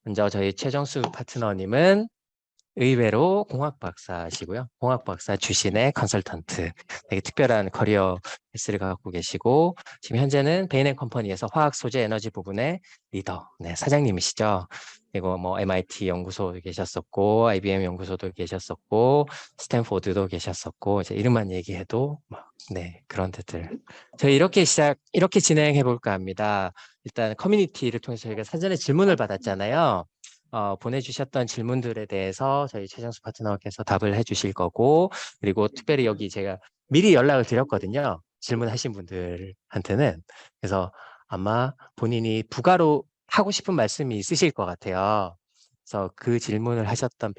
먼저 저희 최정수 파트너님은 의외로 공학 박사시고요. 공학 박사 출신의 컨설턴트. 되게 특별한 커리어 패스를 갖고 계시고 지금 현재는 베인앤컴퍼니에서 화학 소재 에너지 부분의 리더, 사장님이시죠. 그리고 뭐 MIT 연구소 계셨었고 IBM 연구소도 계셨었고 스탠포드도 계셨었고 이제 이름만 얘기해도 그런 데들. 저희 이렇게 진행해 볼까 합니다. 일단 커뮤니티를 통해서 저희가 사전에 질문을 받았잖아요. 보내주셨던 질문들에 대해서 저희 최정수 파트너께서 답을 해주실 거고, 그리고 특별히 여기 제가 미리 연락을 드렸거든요. 질문하신 분들한테는. 그래서 아마 본인이 부가로 하고 싶은 말씀이 있으실 것 같아요. 그래서 그 질문을 하셨던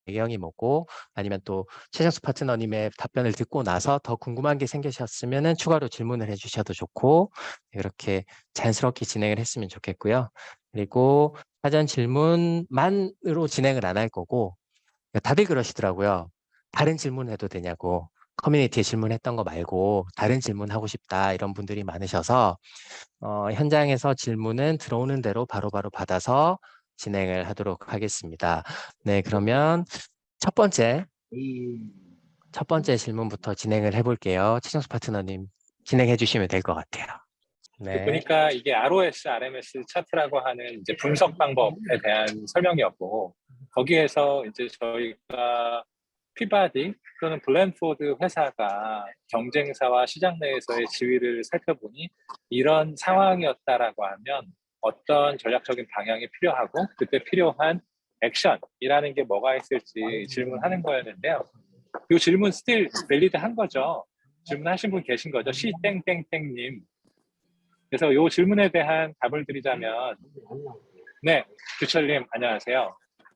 배경이 뭐고, 아니면 또 최정수 파트너님의 답변을 듣고 나서 더 궁금한 게 생기셨으면 추가로 질문을 해주셔도 좋고, 그렇게 자연스럽게 진행을 했으면 좋겠고요. 그리고 사전 질문만으로 진행을 안 할 거고 다들 그러시더라고요. 다른 질문해도 되냐고. 커뮤니티에 질문했던 거 말고 다른 질문하고 싶다 이런 분들이 많으셔서 현장에서 질문은 들어오는 대로 바로바로 받아서 진행을 하도록 하겠습니다. 네, 그러면 첫 번째 질문부터 진행을 해볼게요. 최정수 파트너님 진행해 주시면 될 것 같아요. 네. 보니까 이게 ROS, RMS 차트라고 하는 이제 분석 방법에 대한 설명이었고, 거기에서 이제 저희가 피바디 또는 블랜포드 회사가 경쟁사와 시장 내에서의 지위를 살펴보니 이런 상황이었다라고 하면 어떤 전략적인 방향이 필요하고 그때 필요한 액션이라는 게 뭐가 있을지 질문하는 거였는데요. 이 질문 스틸 밸리드 한 거죠. 질문하신 분 계신 거죠. 시땡땡땡님. 그래서 이 질문에 대한 답을 드리자면, 네, 규철님 안녕하세요.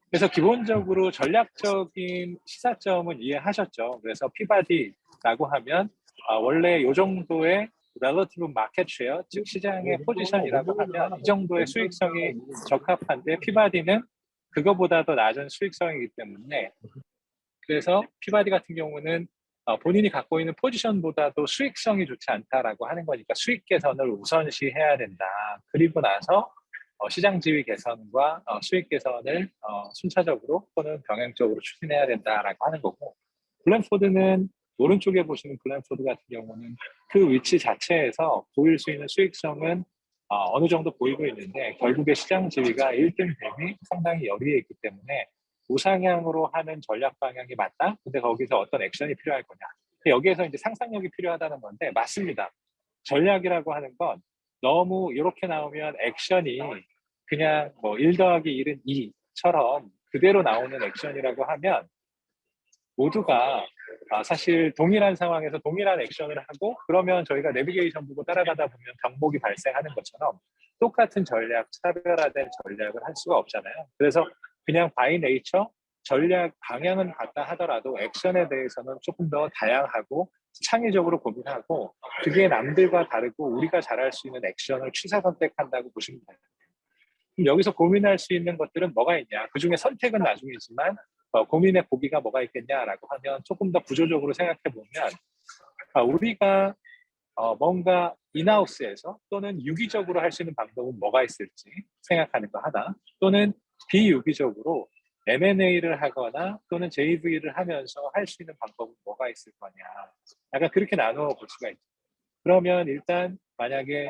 그래서 기본적으로 전략적인 시사점은 이해하셨죠. 그래서 피바디라고 하면 원래 이 정도의 relative market share, 즉 시장의 포지션이라고 하면 이 정도의 수익성이 적합한데 피바디는 그거보다 더 낮은 수익성이기 때문에, 그래서 피바디 같은 경우는 본인이 갖고 있는 포지션보다도 수익성이 좋지 않다라고 하는 거니까 수익 개선을 우선시해야 된다. 그리고 나서 시장 지위 개선과 수익 개선을 순차적으로 또는 병행적으로 추진해야 된다라고 하는 거고, 블랜포드는 오른쪽에 보시는 블랜포드 같은 경우는 그 위치 자체에서 보일 수 있는 수익성은 어느 정도 보이고 있는데 결국에 시장 지위가 1등 대비 상당히 여리에 있기 때문에 우상향으로 하는 전략 방향이 맞다? 근데 거기서 어떤 액션이 필요할 거냐? 여기에서 이제 상상력이 필요하다는 건데 맞습니다. 전략이라고 하는 건 너무 이렇게 나오면 액션이 그냥 뭐 1 더하기 1은 2처럼 그대로 나오는 액션이라고 하면 모두가 사실 동일한 상황에서 동일한 액션을 하고 그러면 저희가 내비게이션 보고 따라가다 보면 병목이 발생하는 것처럼 똑같은 전략, 차별화된 전략을 할 수가 없잖아요. 그래서 그냥 바이 네이처 전략 방향은 같다 하더라도 액션에 대해서는 조금 더 다양하고 창의적으로 고민하고 그게 남들과 다르고 우리가 잘할 수 있는 액션을 취사 선택한다고 보시면 돼요. 그럼 여기서 고민할 수 있는 것들은 뭐가 있냐? 그중에 선택은 나중이지만 고민의 고기가 뭐가 있겠냐라고 하면 조금 더 구조적으로 생각해 보면 우리가 뭔가 인하우스에서 또는 유기적으로 할 수 있는 방법은 뭐가 있을지 생각하는 거 하나, 또는 비유기적으로 M&A를 하거나 또는 JV를 하면서 할 수 있는 방법은 뭐가 있을 거냐. 약간 그렇게 나누어 볼 수가 있죠. 그러면 일단 만약에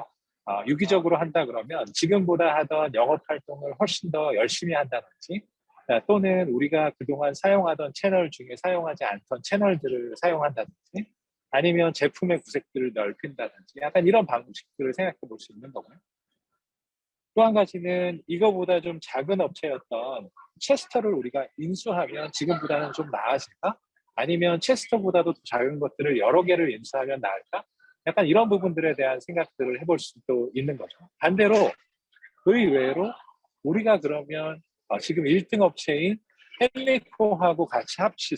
유기적으로 한다 그러면 지금보다 하던 영업 활동을 훨씬 더 열심히 한다든지 또는 우리가 그동안 사용하던 채널 중에 사용하지 않던 채널들을 사용한다든지 아니면 제품의 구색들을 넓힌다든지 약간 이런 방식들을 생각해 볼 수 있는 거고요. 또 한 가지는 이거보다 좀 작은 업체였던 체스터를 우리가 인수하면 지금보다는 좀 나아질까? 아니면 체스터보다도 더 작은 것들을 여러 개를 인수하면 나을까? 약간 이런 부분들에 대한 생각들을 해볼 수도 있는 거죠. 반대로 의외로 우리가 그러면 지금 1등 업체인 헬리코하고 같이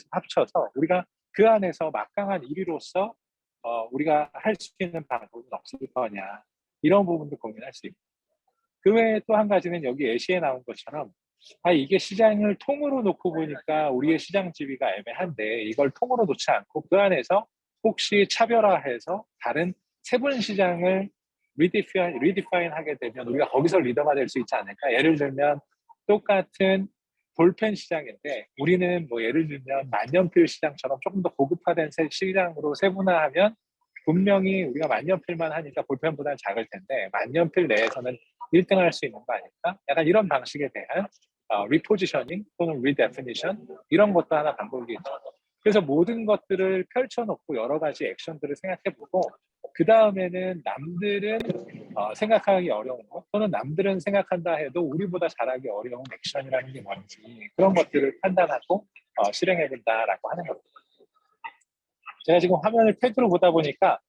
합쳐서 우리가 그 안에서 막강한 1위로서 우리가 할 수 있는 방법은 없을 거냐. 이런 부분도 고민할 수 있고. 그 외에 또 한 가지는 여기 예시에 나온 것처럼 이게 시장을 통으로 놓고 보니까 우리의 시장 지위가 애매한데 이걸 통으로 놓지 않고 그 안에서 혹시 차별화해서 다른 세분 시장을 리디파인 하게 되면 우리가 거기서 리더가 될 수 있지 않을까? 예를 들면 똑같은 볼펜 시장인데 우리는 뭐 예를 들면 만년필 시장처럼 조금 더 고급화된 시장으로 세분화하면 분명히 우리가 만년필만 하니까 볼펜보다는 작을 텐데 만년필 내에서는 1등 할 수 있는 거 아닐까? 약간 이런 방식에 대한 리포지셔닝 또는 리데피니션 이런 것도 하나 방법이겠죠. 그래서 모든 것들을 펼쳐놓고 여러 가지 액션들을 생각해보고 그 다음에는 남들은 생각하기 어려운 것 또는 남들은 생각한다 해도 우리보다 잘하기 어려운 액션이라는 게 뭔지 그런 것들을 판단하고 실행해본다라고 하는 겁니다. 제가 지금 화면을 패드로 보다 보니까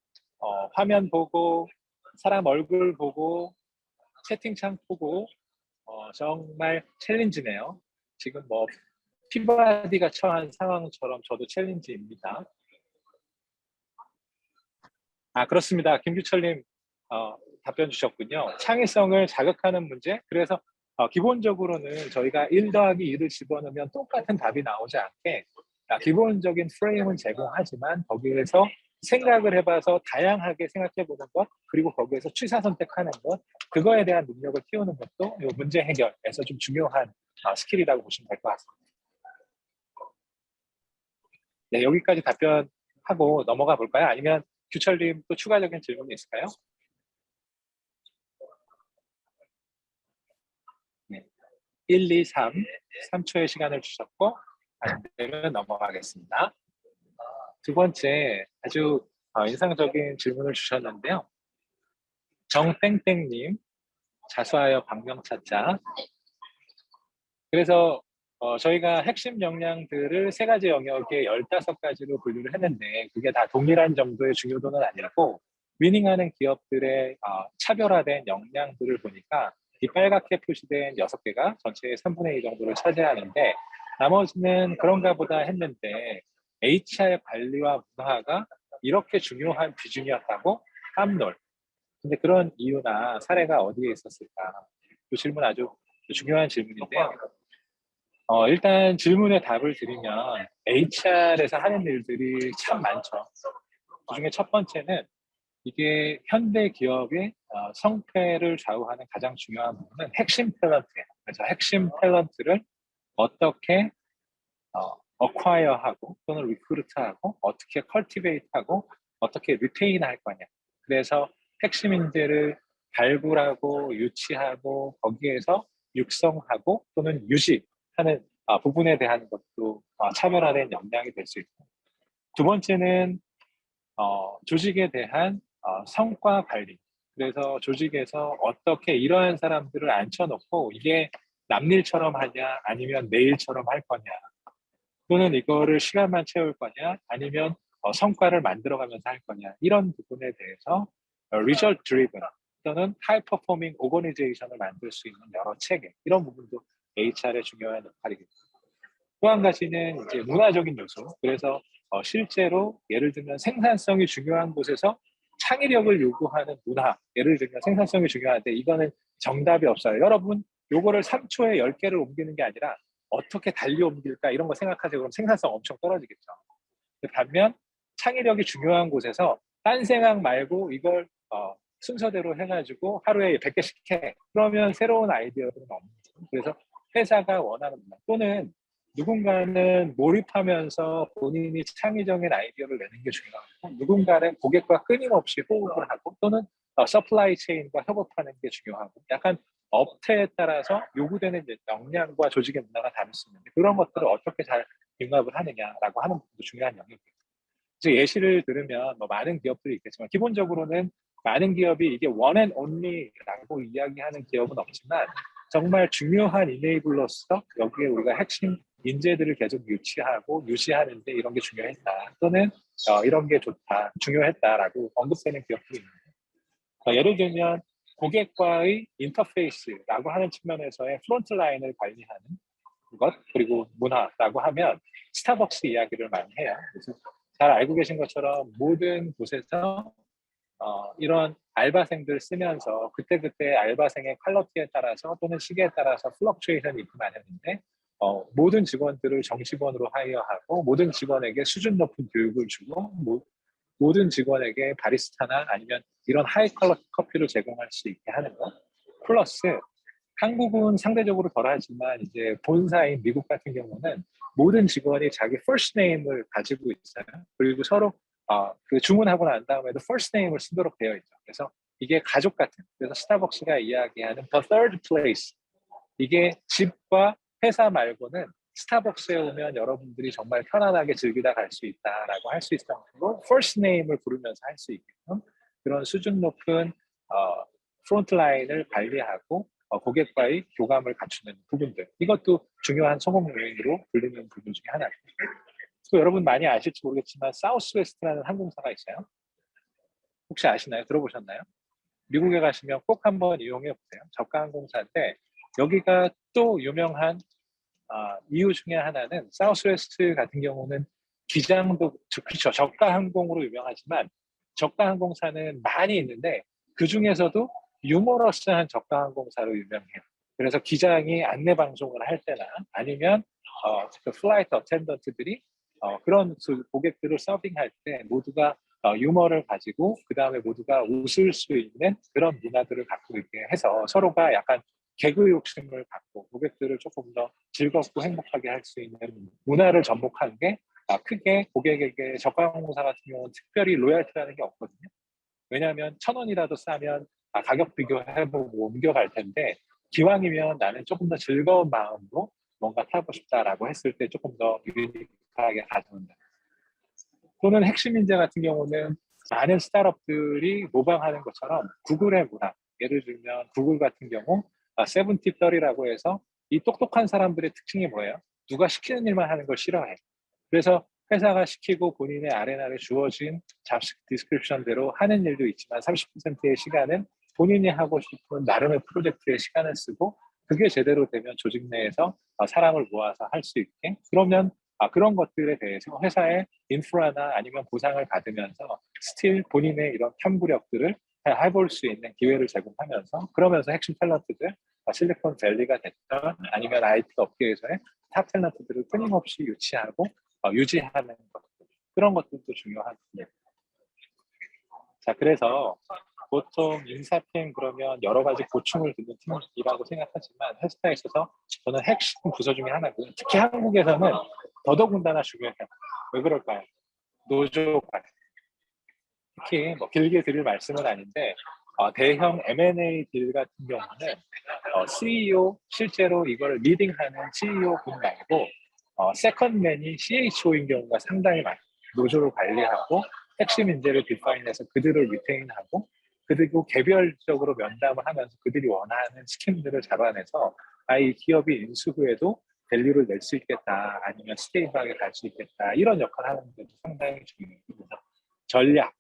화면 보고 사람 얼굴 보고 채팅창 보고 정말 챌린지네요. 지금 뭐 피바디가 처한 상황처럼 저도 챌린지입니다. 그렇습니다. 김규철님 답변 주셨군요. 창의성을 자극하는 문제. 그래서 기본적으로는 저희가 1 더하기 2를 집어넣으면 똑같은 답이 나오지 않게 기본적인 프레임은 제공하지만 거기에서 생각을 해봐서 다양하게 생각해보는 것 그리고 거기에서 취사 선택하는 것 그거에 대한 능력을 키우는 것도 이 문제 해결에서 좀 중요한 스킬이라고 보시면 될 것 같습니다. 네, 여기까지 답변하고 넘어가 볼까요? 아니면 규철님 또 추가적인 질문이 있을까요? 네. 1, 2, 3, 3초의 시간을 주셨고 안 되면 넘어가겠습니다. 두 번째 아주 인상적인 질문을 주셨는데요. 정땡땡님 자수하여 방명 찾자. 그래서 저희가 핵심 역량들을 3가지 영역에 15가지로 분류를 했는데 그게 다 동일한 정도의 중요도는 아니고 위닝하는 기업들의 차별화된 역량들을 보니까 이 빨갛게 표시된 6개가 전체의 3분의 2 정도를 차지하는데 나머지는 그런가 보다 했는데 HR 관리와 문화가 이렇게 중요한 비중이었다고 깜놀. 근데 그런 이유나 사례가 어디에 있었을까? 이 질문 아주 중요한 질문인데요. 일단 질문에 답을 드리면 HR에서 하는 일들이 참 많죠. 그중에 첫 번째는 이게 현대 기업의 성패를 좌우하는 가장 중요한 부분은 핵심 탤런트예요. 그래서 핵심 탤런트를 어떻게 어콰이어하고 또는 리크루트하고 어떻게 컬티베이트하고 어떻게 리테인 할 거냐. 그래서 핵심 인재를 발굴하고 유치하고 거기에서 육성하고 또는 유지하는 부분에 대한 것도 차별화된 역량이 될 수 있고 두 번째는 조직에 대한 성과 관리. 그래서 조직에서 어떻게 이러한 사람들을 앉혀놓고 이게 남일처럼 하냐 아니면 내일처럼 할 거냐 또는 이거를 시간만 채울 거냐 아니면 성과를 만들어가면서 할 거냐 이런 부분에 대해서 result driven 또는 high performing organization을 만들 수 있는 여러 체계 이런 부분도 HR의 중요한 역할이겠죠. 또 한 가지는 이제 문화적인 요소. 그래서 실제로 예를 들면 생산성이 중요한 곳에서 창의력을 요구하는 문화. 예를 들면 생산성이 중요한데 이거는 정답이 없어요. 여러분 요거를 3초에 10개를 옮기는 게 아니라 어떻게 달리 옮길까 이런 거 생각하세요. 그럼 생산성 엄청 떨어지겠죠. 반면 창의력이 중요한 곳에서 딴 생각 말고 이걸 순서대로 해가지고 하루에 100개씩 해. 그러면 새로운 아이디어들은 없는 거죠. 그래서 회사가 원하는 문화 또는 누군가는 몰입하면서 본인이 창의적인 아이디어를 내는 게 중요하고 누군가는 고객과 끊임없이 호흡을 하고 또는 서플라이 체인과 협업하는 게 중요하고 약간 업태에 따라서 요구되는 역량과 조직의 문화가 다를 수 있는데 그런 것들을 어떻게 잘 융합을 하느냐라고 하는 부분도 중요한 영역이에요. 그래서 예시를 들으면 뭐 많은 기업들이 있겠지만 기본적으로는 많은 기업이 이게 원 앤 온리라고 이야기하는 기업은 없지만 정말 중요한 이네이블러서 여기에 우리가 핵심 인재들을 계속 유치하고 유지하는데 이런 게 중요했다 또는 이런 게 좋다 중요했다라고 언급되는 기업들이 있는데 예를 들면 고객과의 인터페이스라고 하는 측면에서의 프론트 라인을 관리하는 것 그리고 문화라고 하면 스타벅스 이야기를 많이 해요. 그래서 잘 알고 계신 것처럼 모든 곳에서 이런 알바생들 쓰면서 그때그때 알바생의 퀄러티에 따라서 또는 시기에 따라서 플럭추에이션이 있고 마련인데 모든 직원들을 정직원으로 하이어하고 모든 직원에게 수준 높은 교육을 주고 모든 직원에게 바리스타나 아니면 이런 하이 퀄러티 커피를 제공할 수 있게 하는 것 플러스 한국은 상대적으로 덜하지만 이제 본사인 미국 같은 경우는 모든 직원이 자기 first name을 가지고 있어요. 그리고 서로 그 주문하고 난 다음에도 first name을 쓰도록 되어 있죠. 그래서 이게 가족 같은. 그래서 스타벅스가 이야기하는 the third place. 이게 집과 회사 말고는 스타벅스에 오면 여러분들이 정말 편안하게 즐기다 갈 수 있다라고 할 수 있을 정도로 first name을 부르면서 할 수 있게끔 그런 수준 높은 프론트라인을 관리하고 고객과의 교감을 갖추는 부분들. 이것도 중요한 성공 요인으로 불리는 부분 중에 하나입니다. 또 여러분 많이 아실지 모르겠지만 사우스웨스트라는 항공사가 있어요. 혹시 아시나요? 들어보셨나요? 미국에 가시면 꼭 한번 이용해 보세요. 저가 항공사인데 여기가 또 유명한 이유 중에 하나는 사우스웨스트 같은 경우는 기장도 그렇죠. 저가 항공으로 유명하지만 저가 항공사는 많이 있는데 그 중에서도 유머러스한 저가 항공사로 유명해요. 그래서 기장이 안내 방송을 할 때나 아니면 그 플라이트 어텐던트들이 그런 고객들을 서빙할 때 모두가 유머를 가지고 그 다음에 모두가 웃을 수 있는 그런 문화들을 갖고 있게 해서 서로가 약간 개그 욕심을 갖고 고객들을 조금 더 즐겁고 행복하게 할 수 있는 문화를 접목하는 게 크게 고객에게 저가 항공사 같은 경우는 특별히 로얄티라는 게 없거든요. 왜냐하면 1,000원이라도 싸면 가격 비교해보고 옮겨갈 텐데 기왕이면 나는 조금 더 즐거운 마음으로 뭔가 타고 싶다라고 했을 때 조금 더 유니크하게 가져온다. 또는 핵심 인재 같은 경우는 많은 스타트업들이 모방하는 것처럼 구글의 문화, 예를 들면 구글 같은 경우 세븐티더리라고 해서 이 똑똑한 사람들의 특징이 뭐예요? 누가 시키는 일만 하는 걸 싫어해. 그래서 회사가 시키고 본인의 아레나를 주어진 잡 디스크립션대로 하는 일도 있지만 30%의 시간은 본인이 하고 싶은 나름의 프로젝트에 시간을 쓰고 그게 제대로 되면 조직 내에서 사람을 모아서 할 수 있게 그러면 그런 것들에 대해서 회사의 인프라나 아니면 보상을 받으면서 스틸 본인의 이런 탐구력들을 해볼 수 있는 기회를 제공하면서 그러면서 핵심 탤런트들 실리콘밸리가 됐던 아니면 IT 업계에서의 탑 탤런트들을 끊임없이 유치하고 유지하는 것들 그런 것들도 중요한 부분입니다. 자 그래서 보통 인사팀 그러면 여러 가지 보충을 듣는 팀이라고 생각하지만 회사에 있어서 저는 핵심 부서 중에 하나고요. 특히 한국에서는 더더군다나 중요해요. 왜 그럴까요? 노조가 특히 뭐 길게 드릴 말씀은 아닌데 대형 M&A 딜 같은 경우는 CEO 실제로 이걸 리딩하는 CEO 분 말고 세컨맨이 CHO인 경우가 상당히 많아요. 노조를 관리하고 핵심 인재를 디파인해서 그들을 리테인하고 그리고 개별적으로 면담을 하면서 그들이 원하는 스킨들을 잡아내서 이 기업이 인수 후에도 밸류를 낼 수 있겠다 아니면 스테이블하게 갈 수 있겠다 이런 역할을 하는 데 상당히 중요합니다. 전략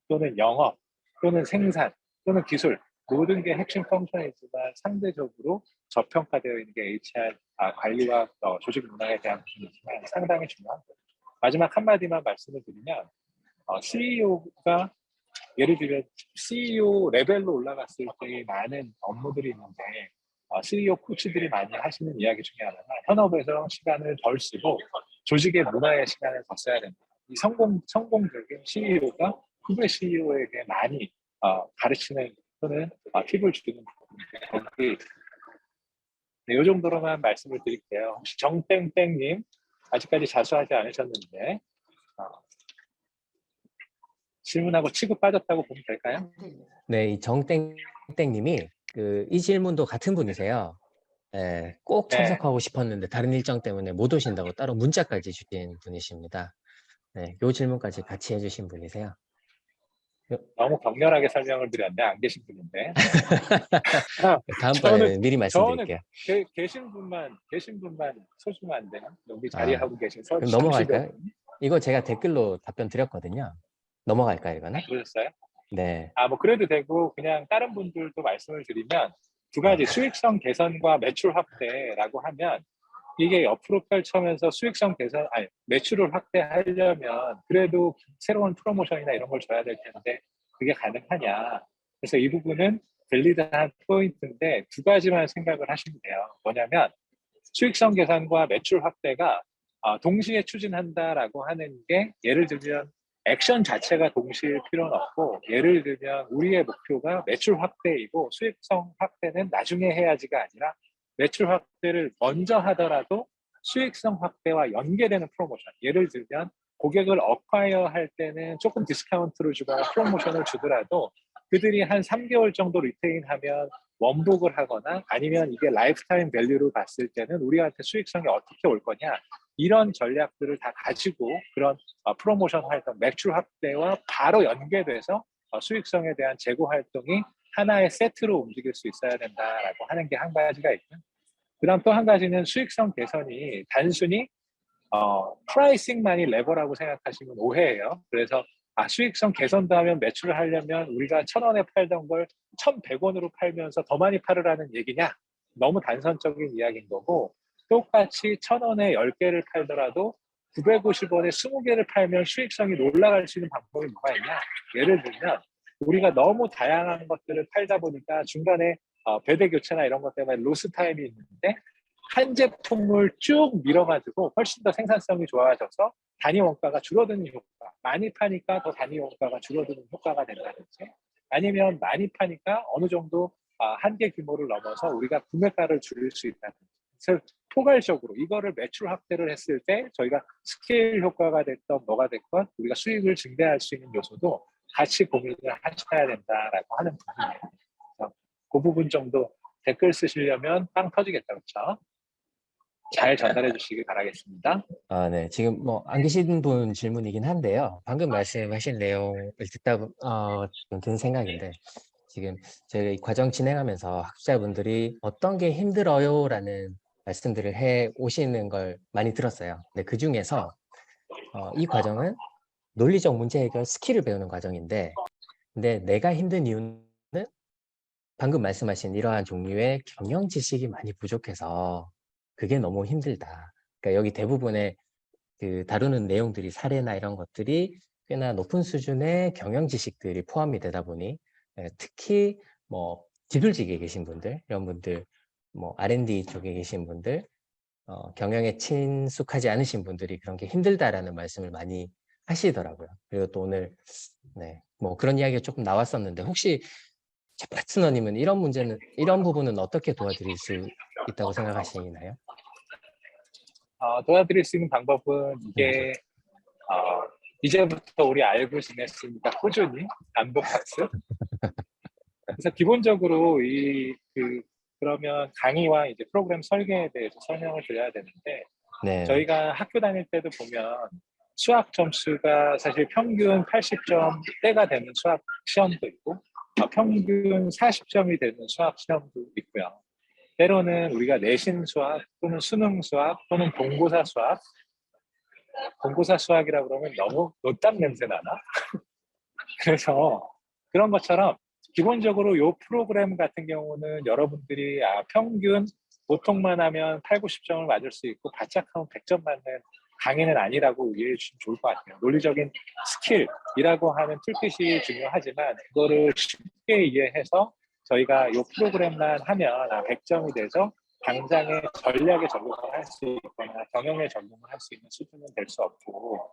또는 영업 또는 생산 또는 기술 모든 게 핵심 펑션이지만 상대적으로 저평가되어 있는 게 HR 관리와 조직 문화에 대한 부분이지만 상당히 중요합니다. 마지막 한마디만 말씀을 드리면 CEO가 예를 들면 CEO 레벨로 올라갔을 때 많은 업무들이 있는데 CEO 코치들이 많이 하시는 이야기 중에 하나가 현업에서 시간을 덜 쓰고 조직의 문화의 시간을 더 써야 된다. 이 성공적인 CEO가 후배 CEO에게 많이 가르치는 또는 팁을 주는 부분이 네, 이 정도로만 말씀을 드릴게요. 혹시 정땡땡님 아직까지 자수하지 않으셨는데 질문하고 치고 빠졌다고 보면 될까요? 네, 이 정땡땡님이 이 질문도 같은 분이세요. 네, 꼭 네, 참석하고 싶었는데 다른 일정 때문에 못 오신다고 따로 문자까지 주신 분이십니다. 네, 요 질문까지 같이 해주신 분이세요. 너무 격렬하게 설명을 드렸는데 안 계신 분인데 아, 저는 다음번에는 미리 저는 말씀드릴게요. 계신 분만 소주면 안 되나? 여기 아, 자리하고 계신 그럼 30여 넘어갈까요? 분 이거 제가 댓글로 답변 드렸거든요. 넘어갈까요, 이거는? 그러셨어요? 네, 뭐 그래도 되고 그냥 다른 분들도 말씀을 드리면 두 네, 가지 수익성 개선과 매출 확대라고 하면 이게 옆으로 펼쳐면서 수익성 개선 아니 매출을 확대하려면 그래도 새로운 프로모션이나 이런 걸 줘야 될 텐데 그게 가능하냐? 그래서 이 부분은 밸리드한 포인트인데 두 가지만 생각을 하시면 돼요. 뭐냐면 수익성 개선과 매출 확대가 동시에 추진한다라고 하는 게 예를 들면 액션 자체가 동시일 필요는 없고, 예를 들면 우리의 목표가 매출 확대이고 수익성 확대는 나중에 해야지가 아니라 매출 확대를 먼저 하더라도 수익성 확대와 연계되는 프로모션. 예를 들면 고객을 어콰이어 할 때는 조금 디스카운트를 주거나 프로모션을 주더라도 그들이 한 3개월 정도 리테인하면 원복을 하거나 아니면 이게 라이프타임 밸류로 봤을 때는 우리한테 수익성이 어떻게 올 거냐, 이런 전략들을 다 가지고 그런 프로모션 활동, 매출 확대와 바로 연계돼서 수익성에 대한 재고 활동이 하나의 세트로 움직일 수 있어야 된다라고 하는 게 한 가지가 있고요. 그다음 또 한 가지는 수익성 개선이 단순히 프라이싱만이 레버라고 생각하시면 오해예요. 그래서 수익성 개선도 하면 매출을 하려면 우리가 1,000원에 팔던 걸 1,100원으로 팔면서 더 많이 팔으라는 얘기냐? 너무 단선적인 이야기인 거고, 똑같이 1,000원에 10개를 팔더라도 950원에 20개를 팔면 수익성이 올라갈 수 있는 방법이 뭐가 있냐? 예를 들면 우리가 너무 다양한 것들을 팔다 보니까 중간에 배대 교체나 이런 것 때문에 로스 타임이 있는데, 한 제품을 쭉 밀어가지고 훨씬 더 생산성이 좋아져서 단위 원가가 줄어드는 효과, 많이 파니까 더 단위 원가가 줄어드는 효과가 된다든지, 아니면 많이 파니까 어느 정도 한계 규모를 넘어서 우리가 구매가를 줄일 수 있다든지. 그래서 포괄적으로 이거를 매출 확대를 했을 때 저희가 스케일 효과가 됐던 뭐가 됐건 우리가 수익을 증대할 수 있는 요소도 같이 고민을 하셔야 된다라고 하는 부분이에요. 그래서 그 부분 정도 댓글 쓰시려면 빵 터지겠다, 그렇죠? 잘 전달해 주시길 바라겠습니다. 네. 지금 뭐 안 계신 분 질문이긴 한데요. 방금 말씀하신 내용을 듣다 지금 든 생각인데, 지금 저희 이 과정 진행하면서 학자분들이 어떤 게 힘들어요라는 말씀들을 해 오시는 걸 많이 들었어요. 근데 그 중에서 이 과정은 논리적 문제 해결 스킬을 배우는 과정인데, 근데 내가 힘든 이유는 방금 말씀하신 이러한 종류의 경영 지식이 많이 부족해서 그게 너무 힘들다. 그러니까 여기 대부분의 그 다루는 내용들이 사례나 이런 것들이 꽤나 높은 수준의 경영 지식들이 포함이 되다 보니 특히 뭐 기술직에 계신 분들, 이런 분들, 뭐 R&D 쪽에 계신 분들, 경영에 친숙하지 않으신 분들이 그런 게 힘들다라는 말씀을 많이 하시더라고요. 그리고 또 오늘 뭐 그런 이야기가 조금 나왔었는데, 혹시 제 파트너님은 이런 부분은 어떻게 도와드릴 수 있다고 생각하시나요? 도와드릴 수 있는 방법은 이게 이제부터 우리 알고 지냈으니까 꾸준히 반복 학습. 그래서 기본적으로 그러면 강의와 이제 프로그램 설계에 대해서 설명을 드려야 되는데, 네, 저희가 학교 다닐 때도 보면 수학 점수가 사실 평균 80점대가 되는 수학 시험도 있고 평균 40점이 되는 수학 시험도 있고요. 때로는 우리가 내신 수학 또는 수능 수학 또는 본고사 수학이라 그러면 너무 노땅 냄새 나나? 그래서 그런 것처럼 기본적으로 이 프로그램 같은 경우는 여러분들이 평균 보통만 하면 8, 90점을 맞을 수 있고 바짝하면 100점 맞는 강의는 아니라고 이해해 주시면 좋을 것 같아요. 논리적인 스킬이라고 하는 툴킷이 중요하지만 그거를 쉽게 이해해서 저희가 이 프로그램만 하면 100점이 돼서 당장의 전략에 적용을 할 수 있거나 경영에 적용을 할 수 있는 수준은 될 수 없고,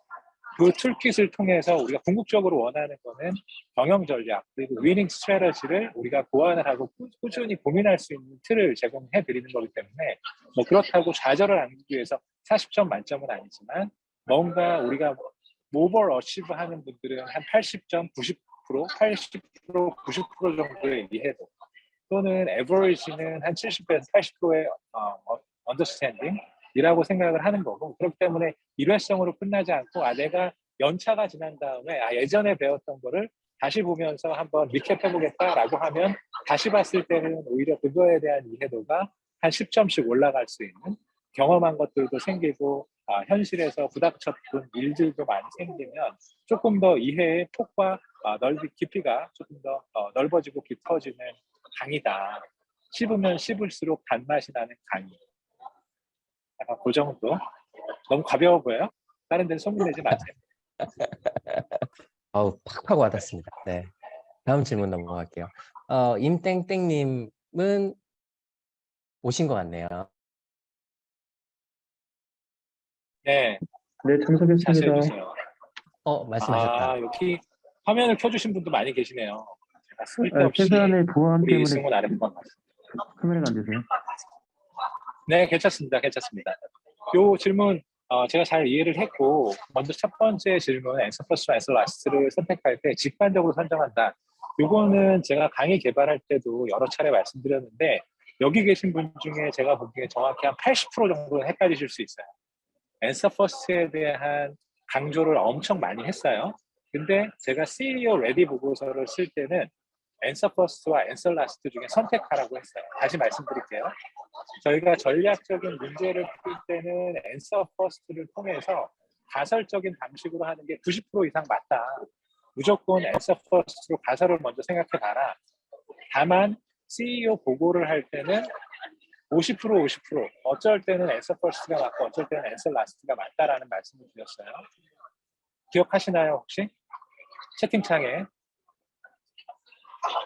그 툴킷을 통해서 우리가 궁극적으로 원하는 거는 경영 전략 그리고 위닝 스트래터지를 우리가 고안을 하고 꾸준히 고민할 수 있는 틀을 제공해 드리는 거기 때문에, 뭐 그렇다고 좌절을 안기기 위해서 40점 만점은 아니지만 뭔가 우리가 오버 어치브 하는 분들은 한 80점, 90%, 80%, 90% 정도의 이해도, 또는 에버리지는 한 70에서 80%의 언더스탠딩 이라고 생각을 하는 거고, 그렇기 때문에 일회성으로 끝나지 않고 내가 연차가 지난 다음에 예전에 배웠던 거를 다시 보면서 한번 리캡해보겠다라고 하면 다시 봤을 때는 오히려 그거에 대한 이해도가 한 10점씩 올라갈 수 있는, 경험한 것들도 생기고 현실에서 부닥쳤던 일들도 많이 생기면 조금 더 이해의 폭과 깊이가 조금 더 넓어지고 깊어지는 강의다. 씹으면 씹을수록 단맛이 나는 강의. 약간 그 정도. 너무 가벼워 보여요? 다른 데는 소문내지 마세요. 팍팍 와닿습니다. 네, 다음 질문 넘어갈게요. 임땡땡님은 오신 것 같네요. 네, 네, 참석했습니다. 자세해 주세요. 말씀하셨다. 여기 화면을 켜주신 분도 많이 계시네요. 제가 쓸데없이 최소한의 보안 우리 때문에 승훈 아랫번 카메라가 안 되세요? 네, 괜찮습니다. 괜찮습니다. 요 질문 제가 잘 이해를 했고 먼저 첫 번째 질문 answer first와 answer last를 선택할 때 직관적으로 선정한다. 요거는 제가 강의 개발할 때도 여러 차례 말씀드렸는데 여기 계신 분 중에 제가 보기에 정확히 한 80% 정도는 헷갈리실 수 있어요. answer first에 대한 강조를 엄청 많이 했어요. 근데 제가 CEO 레디 보고서를 쓸 때는 answer first와 answer last 중에 선택하라고 했어요. 다시 말씀드릴게요. 저희가 전략적인 문제를 풀 때는 answer first를 통해서 가설적인 방식으로 하는 게 90% 이상 맞다. 무조건 answer first로 가설을 먼저 생각해봐라. 다만 CEO 보고를 할 때는 50% 50% 어쩔 때는 answer first가 맞고 어쩔 때는 answer last가 맞다라는 말씀을 드렸어요. 기억하시나요 혹시? 채팅창에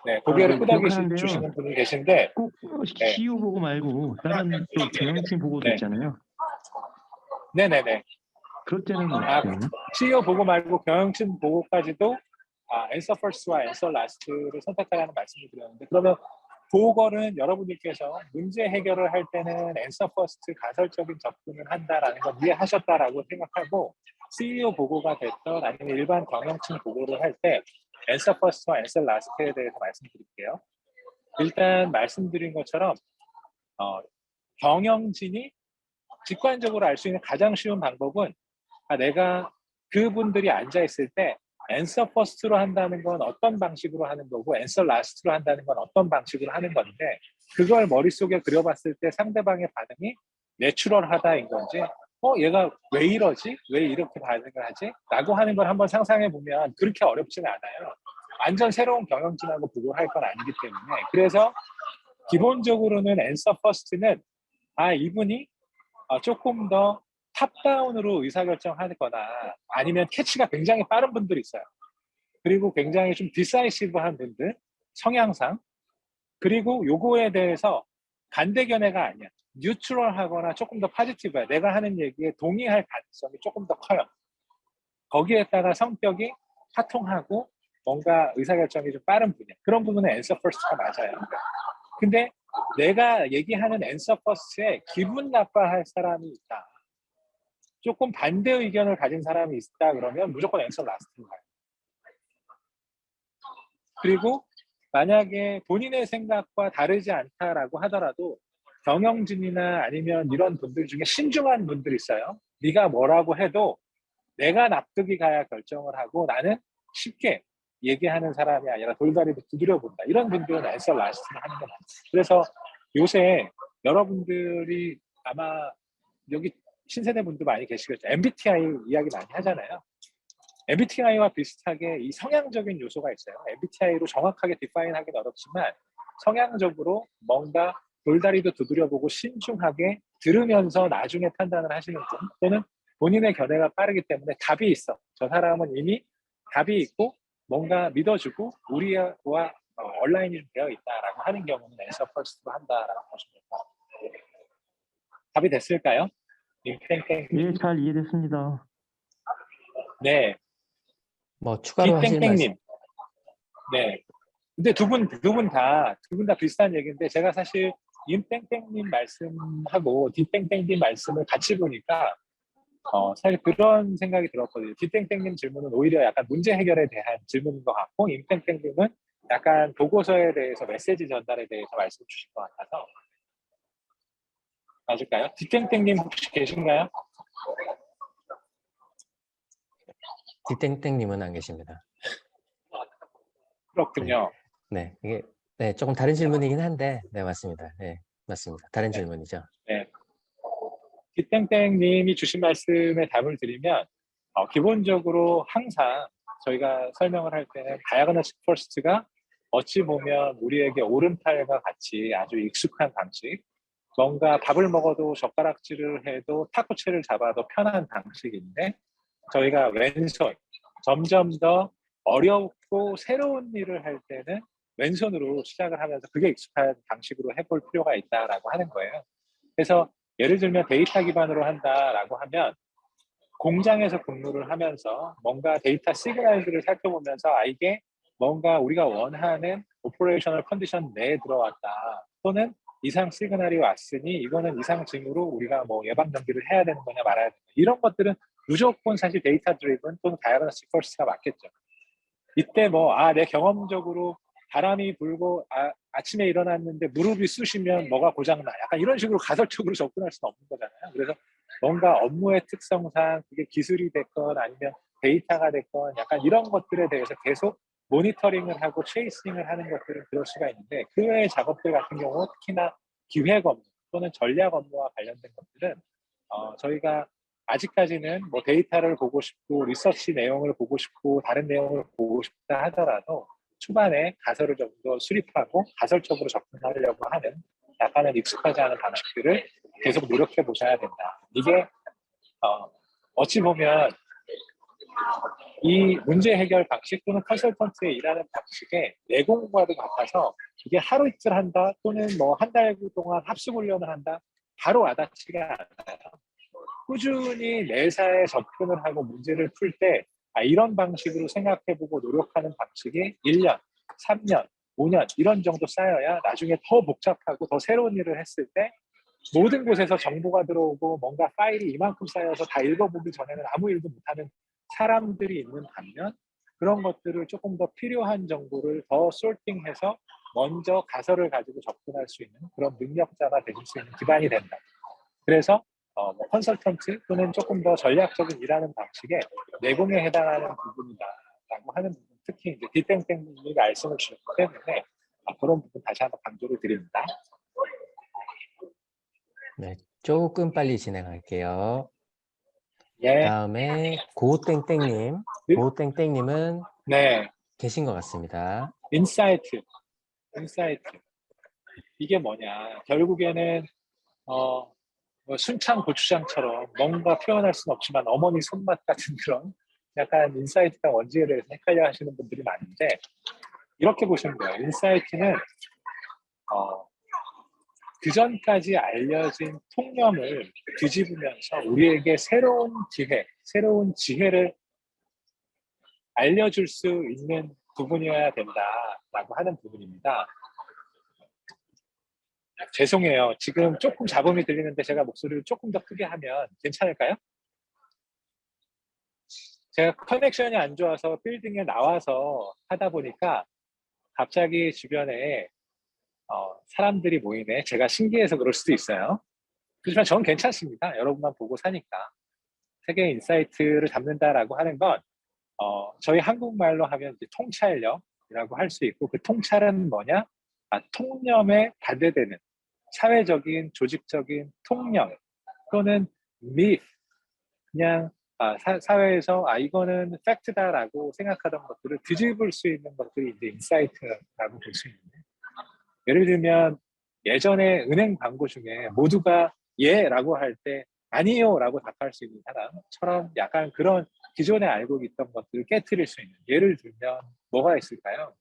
네, 고개를 기억하는데요. 끄덕이시는 분이 계신데 꼭 네. CEO 보고 말고 다른 또 경영팀 보고도 네. 있잖아요. 네네네. 그럴 때는 어떻게 되나요? CEO 보고 말고 경영진 보고까지도 answer first와 answer last를 선택하라는 말씀을 드렸는데 그러면 그거는 여러분들께서 문제 해결을 할 때는 answer first 가설적인 접근을 한다라는 건 이해하셨다라고 생각하고 CEO 보고가 됐던 아니면 일반 경영층 보고를 할 때 answer first와 answer last에 대해서 말씀드릴게요. 일단 말씀드린 것처럼 경영진이 직관적으로 알 수 있는 가장 쉬운 방법은 내가 그분들이 앉아있을 때 answer first로 한다는 건 어떤 방식으로 하는 거고 answer last로 한다는 건 어떤 방식으로 하는 건데 그걸 머릿속에 그려봤을 때 상대방의 반응이 내추럴하다인 건지 얘가 왜 이러지? 왜 이렇게 반응을 하지? 라고 하는 걸 한번 상상해 보면 그렇게 어렵지는 않아요. 완전 새로운 경영진하고 보고를 할 건 아니기 때문에 그래서 기본적으로는 answer first는 이분이 조금 더 탑다운으로 의사결정하거나 아니면 캐치가 굉장히 빠른 분들이 있어요. 그리고 굉장히 좀 디사이시브한 분들, 성향상. 그리고 요거에 대해서 반대견해가 아니야. 뉴트럴하거나 조금 더 파지티브야. 내가 하는 얘기에 동의할 가능성이 조금 더 커요. 거기에다가 성격이 화통하고 뭔가 의사결정이 좀 빠른 분이야. 그런 부분은 answer first가 맞아요. 근데 내가 얘기하는 answer first에 기분 나빠할 사람이 있다. 조금 반대 의견을 가진 사람이 있다 그러면 무조건 answer last인 거예요. 그리고 만약에 본인의 생각과 다르지 않다라고 하더라도 경영진이나 아니면 이런 분들 중에 신중한 분들이 있어요. 네가 뭐라고 해도 내가 납득이 가야 결정을 하고 나는 쉽게 얘기하는 사람이 아니라 돌다리도 두드려 본다. 이런 분들은 answer last를 하는 게 맞아요. 그래서 요새 여러분들이 아마 여기 신세대 분도 많이 계시겠죠. MBTI 이야기 많이 하잖아요. MBTI와 비슷하게 이 성향적인 요소가 있어요. MBTI로 정확하게 디파인하기는 어렵지만 성향적으로 뭔가 돌다리도 두드려보고 신중하게 들으면서 나중에 판단을 하시는 분 또는 본인의 견해가 빠르기 때문에 답이 있어. 저 사람은 이미 답이 있고 뭔가 믿어주고 우리와 온라인이 좀 되어 있다라고 하는 경우는 answer first로 한다라고 보시면 될 것 같아요. 답이 됐을까요? 땡땡. 예, 잘 이해됐습니다. 네. 추가로 하실 말씀. 땡땡님. 네. 근데 두 분 다 비슷한 얘기인데 제가 사실 임땡땡님 말씀하고 디땡땡님 말씀을 같이 보니까 사실 그런 생각이 들었거든요. 디땡땡님 질문은 오히려 약간 문제 해결에 대한 질문인 것 같고 임땡땡님은 약간 보고서에 대해서 메시지 전달에 대해서 말씀 주실 것 같아서 맞을까요? 디땡땡님 혹시 계신가요? 디땡땡님은 안 계십니다. 그렇군요. 네, 이게 조금 다른 질문이긴 한데, 네, 맞습니다. 네, 맞습니다. 다른 질문이죠. 네. 디땡땡님이 주신 말씀에 답을 드리면 기본적으로 항상 저희가 설명을 할 때는 다이아그노스틱 퍼스트가 어찌 보면 우리에게 오른팔과 같이 아주 익숙한 방식 뭔가 밥을 먹어도 젓가락질을 해도 타코채를 잡아도 편한 방식인데 저희가 왼손 점점 더 어렵고 새로운 일을 할 때는 왼손으로 시작을 하면서 그게 익숙한 방식으로 해볼 필요가 있다라고 하는 거예요. 그래서 예를 들면 데이터 기반으로 한다라고 하면 공장에서 근무를 하면서 뭔가 데이터 시그널들을 살펴보면서 이게 뭔가 우리가 원하는 오퍼레이셔널 컨디션 내에 들어왔다. 또는 이상 시그널이 왔으니 이거는 이상 징후로 우리가 뭐 예방 전기를 해야 되는 거냐 말아야 되냐. 이런 것들은 무조건 사실 데이터 드리븐 또는 다이어그노스틱 퍼스트가 맞겠죠. 이때 뭐 내 경험적으로 바람이 불고 아침에 일어났는데 무릎이 쑤시면 뭐가 고장나. 약간 이런 식으로 가설적으로 접근할 수는 없는 거잖아요. 그래서 뭔가 업무의 특성상 그게 기술이 됐건 아니면 데이터가 됐건 약간 이런 것들에 대해서 계속 모니터링을 하고 체이싱을 하는 것들은 그럴 수가 있는데 그 외의 작업들 같은 경우 특히나 기획 업무 또는 전략 업무와 관련된 것들은 저희가 아직까지는 뭐 데이터를 보고 싶고 리서치 내용을 보고 싶고 다른 내용을 보고 싶다 하더라도 초반에 가설을 좀 더 수립하고 가설적으로 접근하려고 하는 약간은 익숙하지 않은 방식들을 계속 노력해 보셔야 된다. 이게 어찌 보면 이 문제 해결 방식 또는 컨설턴트의 일하는 방식의 내공과도 같아서 이게 하루 이틀 한다 또는 뭐 한 달 동안 합숙 훈련을 한다 바로 와닿지가 않아요. 꾸준히 매사에 접근을 하고 문제를 풀 때 이런 방식으로 생각해보고 노력하는 방식이 1년, 3년, 5년 이런 정도 쌓여야 나중에 더 복잡하고 더 새로운 일을 했을 때 모든 곳에서 정보가 들어오고 뭔가 파일이 이만큼 쌓여서 다 읽어보기 전에는 아무 일도 못하는 사람들이 있는 반면 그런 것들을 조금 더 필요한 정보를 더 솔팅해서 먼저 가설을 가지고 접근할 수 있는 그런 능력자가 되실 수 있는 기반이 된다. 그래서 뭐 컨설턴트 또는 조금 더 전략적인 일하는 방식의 내공에 해당하는 부분이다라고 하는 부분, 특히 이제 디땡땡님이 말씀을 주셨기 때문에 그런 부분 다시 한번 강조를 드립니다. 네, 조금 빨리 진행할게요. 예, 다음에 고땡땡님, 네. 고땡땡님은 네, 계신 것 같습니다. 인사이트. 이게 뭐냐? 결국에는 뭐 순창 고추장처럼 뭔가 표현할 수는 없지만 어머니 손맛 같은 그런 약간 인사이트가 뭔지에 대해서 헷갈려 하시는 분들이 많은데 이렇게 보시면 돼요. 인사이트는 그 전까지 알려진 통념을 뒤집으면서 우리에게 새로운 기회, 새로운 지혜를 알려줄 수 있는 부분이어야 된다라고 하는 부분입니다. 죄송해요. 지금 조금 잡음이 들리는데 제가 목소리를 조금 더 크게 하면 괜찮을까요? 제가 커넥션이 안 좋아서 빌딩에 나와서 하다 보니까 갑자기 주변에 사람들이 모이네. 제가 신기해서 그럴 수도 있어요. 하지만 저는 괜찮습니다. 여러분만 보고 사니까. 세계 인사이트를 담는다라고 하는 건 저희 한국말로 하면 이제 통찰력이라고 할 수 있고 그 통찰은 뭐냐? 통념에 반대되는 사회적인, 조직적인 통념 또는 myth, 그냥 사회에서 이거는 팩트다라고 생각하던 것들을 뒤집을 수 있는 것들이 이제 인사이트라고 볼 수 있는데 예를 들면 예전에 은행 광고 중에 모두가 예라고 할 때 아니요 라고 답할 수 있는 사람처럼 약간 그런 기존에 알고 있던 것들을 깨트릴 수 있는 예를 들면 뭐가 있을까요?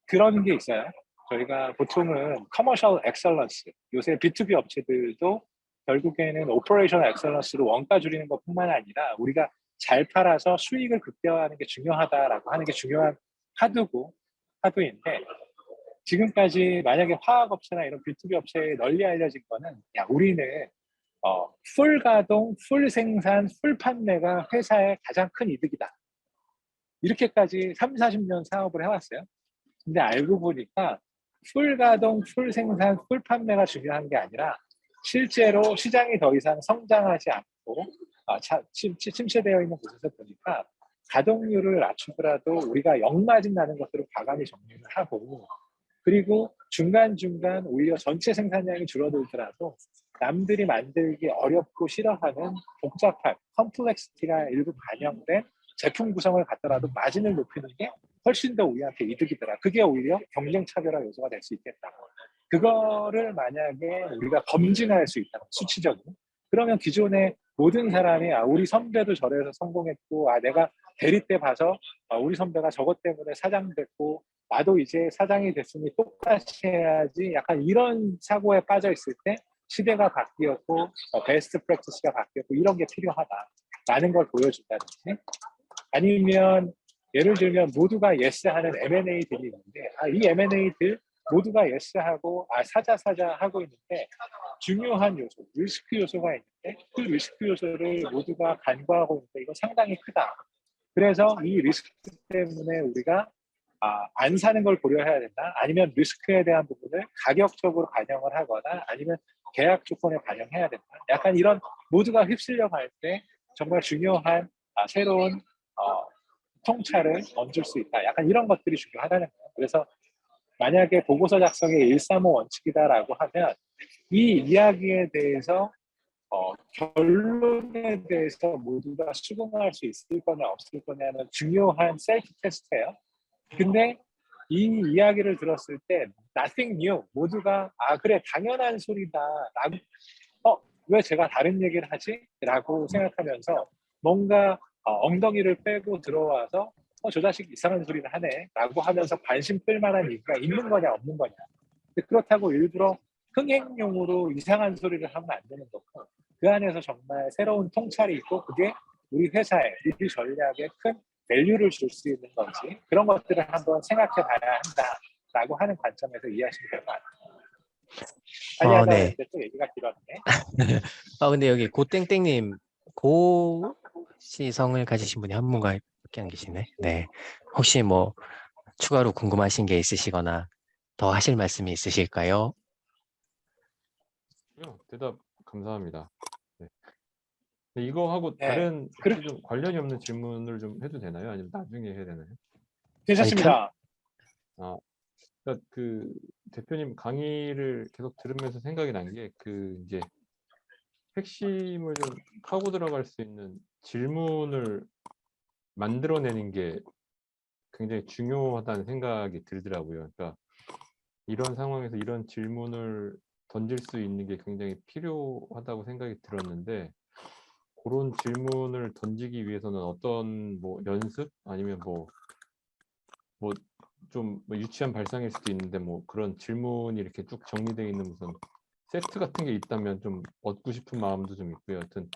그런 게 있어요. 저희가 보통은 커머셜 엑셀런스, 요새 B2B 업체들도 결국에는 오퍼레이션 엑셀런스로 원가 줄이는 것뿐만 아니라 우리가 잘 팔아서 수익을 극대화하는 게 중요하다라고 하는 게 중요한 하두인데 지금까지 만약에 화학업체나 이런 B2B 업체에 널리 알려진 거는 우리는 풀 가동, 풀 생산, 풀 판매가 회사의 가장 큰 이득이다. 이렇게까지 3, 40년 사업을 해왔어요. 근데 알고 보니까 풀 가동, 풀 생산, 풀 판매가 중요한 게 아니라 실제로 시장이 더 이상 성장하지 않고 침체되어 있는 곳에서 보니까 가동률을 낮추더라도 우리가 역마진 나는 것들을 과감히 정리를 하고 그리고 중간중간 오히려 전체 생산량이 줄어들더라도 남들이 만들기 어렵고 싫어하는 복잡한 컴플렉시티가 일부 반영된 제품 구성을 갖더라도 마진을 높이는 게 훨씬 더 우리한테 이득이더라. 그게 오히려 경쟁 차별화 요소가 될 수 있겠다. 그거를 만약에 우리가 검증할 수 있다. 수치적으로. 그러면 기존에 모든 사람이 우리 선배도 저래서 성공했고 내가 대리 때 봐서 우리 선배가 저것 때문에 사장 됐고 나도 이제 사장이 됐으니 똑같이 해야지 약간 이런 사고에 빠져 있을 때 시대가 바뀌었고 베스트 프랙티스가 바뀌었고 이런 게 필요하다라는 걸 보여준다든지 아니면 예를 들면 모두가 예스하는 M&A들이 있는데 이 M&A들 모두가 예스하고 사자 하고 있는데 중요한 요소, 리스크 요소가 있는데 그 리스크 요소를 모두가 간과하고 있는데 이거 상당히 크다. 그래서 이 리스크 때문에 우리가 안 사는 걸 고려해야 된다. 아니면 리스크에 대한 부분을 가격적으로 반영을 하거나 아니면 계약 조건에 반영해야 된다. 약간 이런 모두가 휩쓸려 갈 때 정말 중요한 새로운 통찰을 얹을 수 있다. 약간 이런 것들이 중요하다는 거예요. 그래서 만약에 보고서 작성의 135 원칙이다라고 하면 이 이야기에 대해서 결론에 대해서 모두가 수긍할 수 있을 거냐 없을 거냐는 중요한 셀프 테스트예요. 근데 이 이야기를 들었을 때 nothing new 모두가 그래 당연한 소리다 라고 왜 제가 다른 얘기를 하지? 라고 생각하면서 뭔가 엉덩이를 빼고 들어와서 저 자식 이상한 소리를 하네 라고 하면서 관심 끌만한 얘기가 있는 거냐 없는 거냐. 그렇다고 일부러 흥행용으로 이상한 소리를 하면 안 되는 거고 그 안에서 정말 새로운 통찰이 있고 그게 우리 회사에 우리 전략에 큰 밸류를 줄 수 있는 건지 그런 것들을 한번 생각해 봐야 한다라고 하는 관점에서 이해하시면 될 것 같아요. 빨리 하다 네. 보는데 또 얘기가 길었네. 근데 여기 고땡땡님 고시성을 가지신 분이 한 분밖에 안 계시네. 네. 혹시 뭐 추가로 궁금하신 게 있으시거나 더 하실 말씀이 있으실까요? 대답 감사합니다. 네. 이거하고 네. 다른 혹시 좀 관련이 없는 질문을 좀 해도 되나요? 아니면 나중에 해야 되나요? 괜찮습니다. 그러니까 그 대표님 강의를 계속 들으면서 생각이 난 게 이제 핵심을 좀 파고 들어갈 수 있는 질문을 만들어내는 게 굉장히 중요하다는 생각이 들더라고요. 그러니까 이런 상황에서 이런 질문을 던질 수 있는 게 굉장히 필요하다고 생각이 들었는데 그런 질문을 던지기 위해서는 어떤 뭐 연습 아니면 뭐 좀 유치한 발상일 수도 있는데 뭐 그런 질문이 이렇게 쭉 정리되어 있는 무슨 세트 같은 게 있다면 좀 얻고 싶은 마음도 좀 있고요. 여튼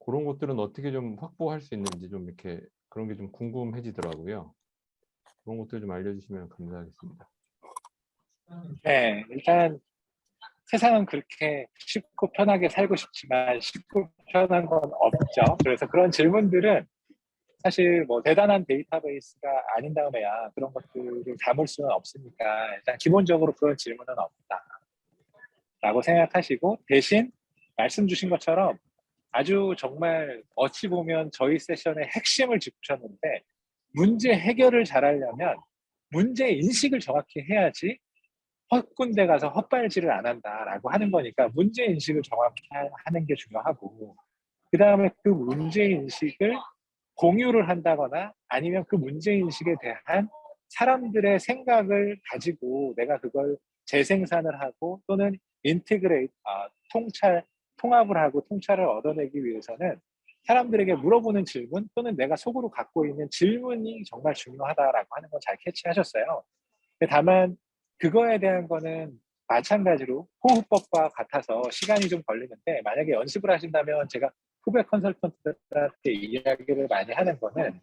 그런 것들은 어떻게 좀 확보할 수 있는지 좀 이렇게 그런 게 좀 궁금해지더라고요. 그런 것들 좀 알려주시면 감사하겠습니다. 네, 일단 세상은 그렇게 쉽고 편하게 살고 싶지만 쉽고 편한 건 없죠. 그래서 그런 질문들은 사실 뭐 대단한 데이터베이스가 아닌 다음에야 그런 것들을 담을 수는 없으니까 일단 기본적으로 그런 질문은 없다라고 생각하시고 대신 말씀 주신 것처럼 아주 정말 어찌 보면 저희 세션의 핵심을 짚으셨는데 문제 해결을 잘하려면 문제 인식을 정확히 해야지 헛군데 가서 헛발질을 안 한다라고 하는 거니까 문제 인식을 정확히 하는 게 중요하고 그 다음에 그 문제 인식을 공유를 한다거나 아니면 그 문제인식에 대한 사람들의 생각을 가지고 내가 그걸 재생산을 하고 또는 인티그레이트, 통합을 하고 통찰을 얻어내기 위해서는 사람들에게 물어보는 질문 또는 내가 속으로 갖고 있는 질문이 정말 중요하다라고 하는 건 잘 캐치하셨어요. 다만 그거에 대한 거는 마찬가지로 호흡법과 같아서 시간이 좀 걸리는데 만약에 연습을 하신다면 제가 후배 컨설턴트들한테 이야기를 많이 하는 거는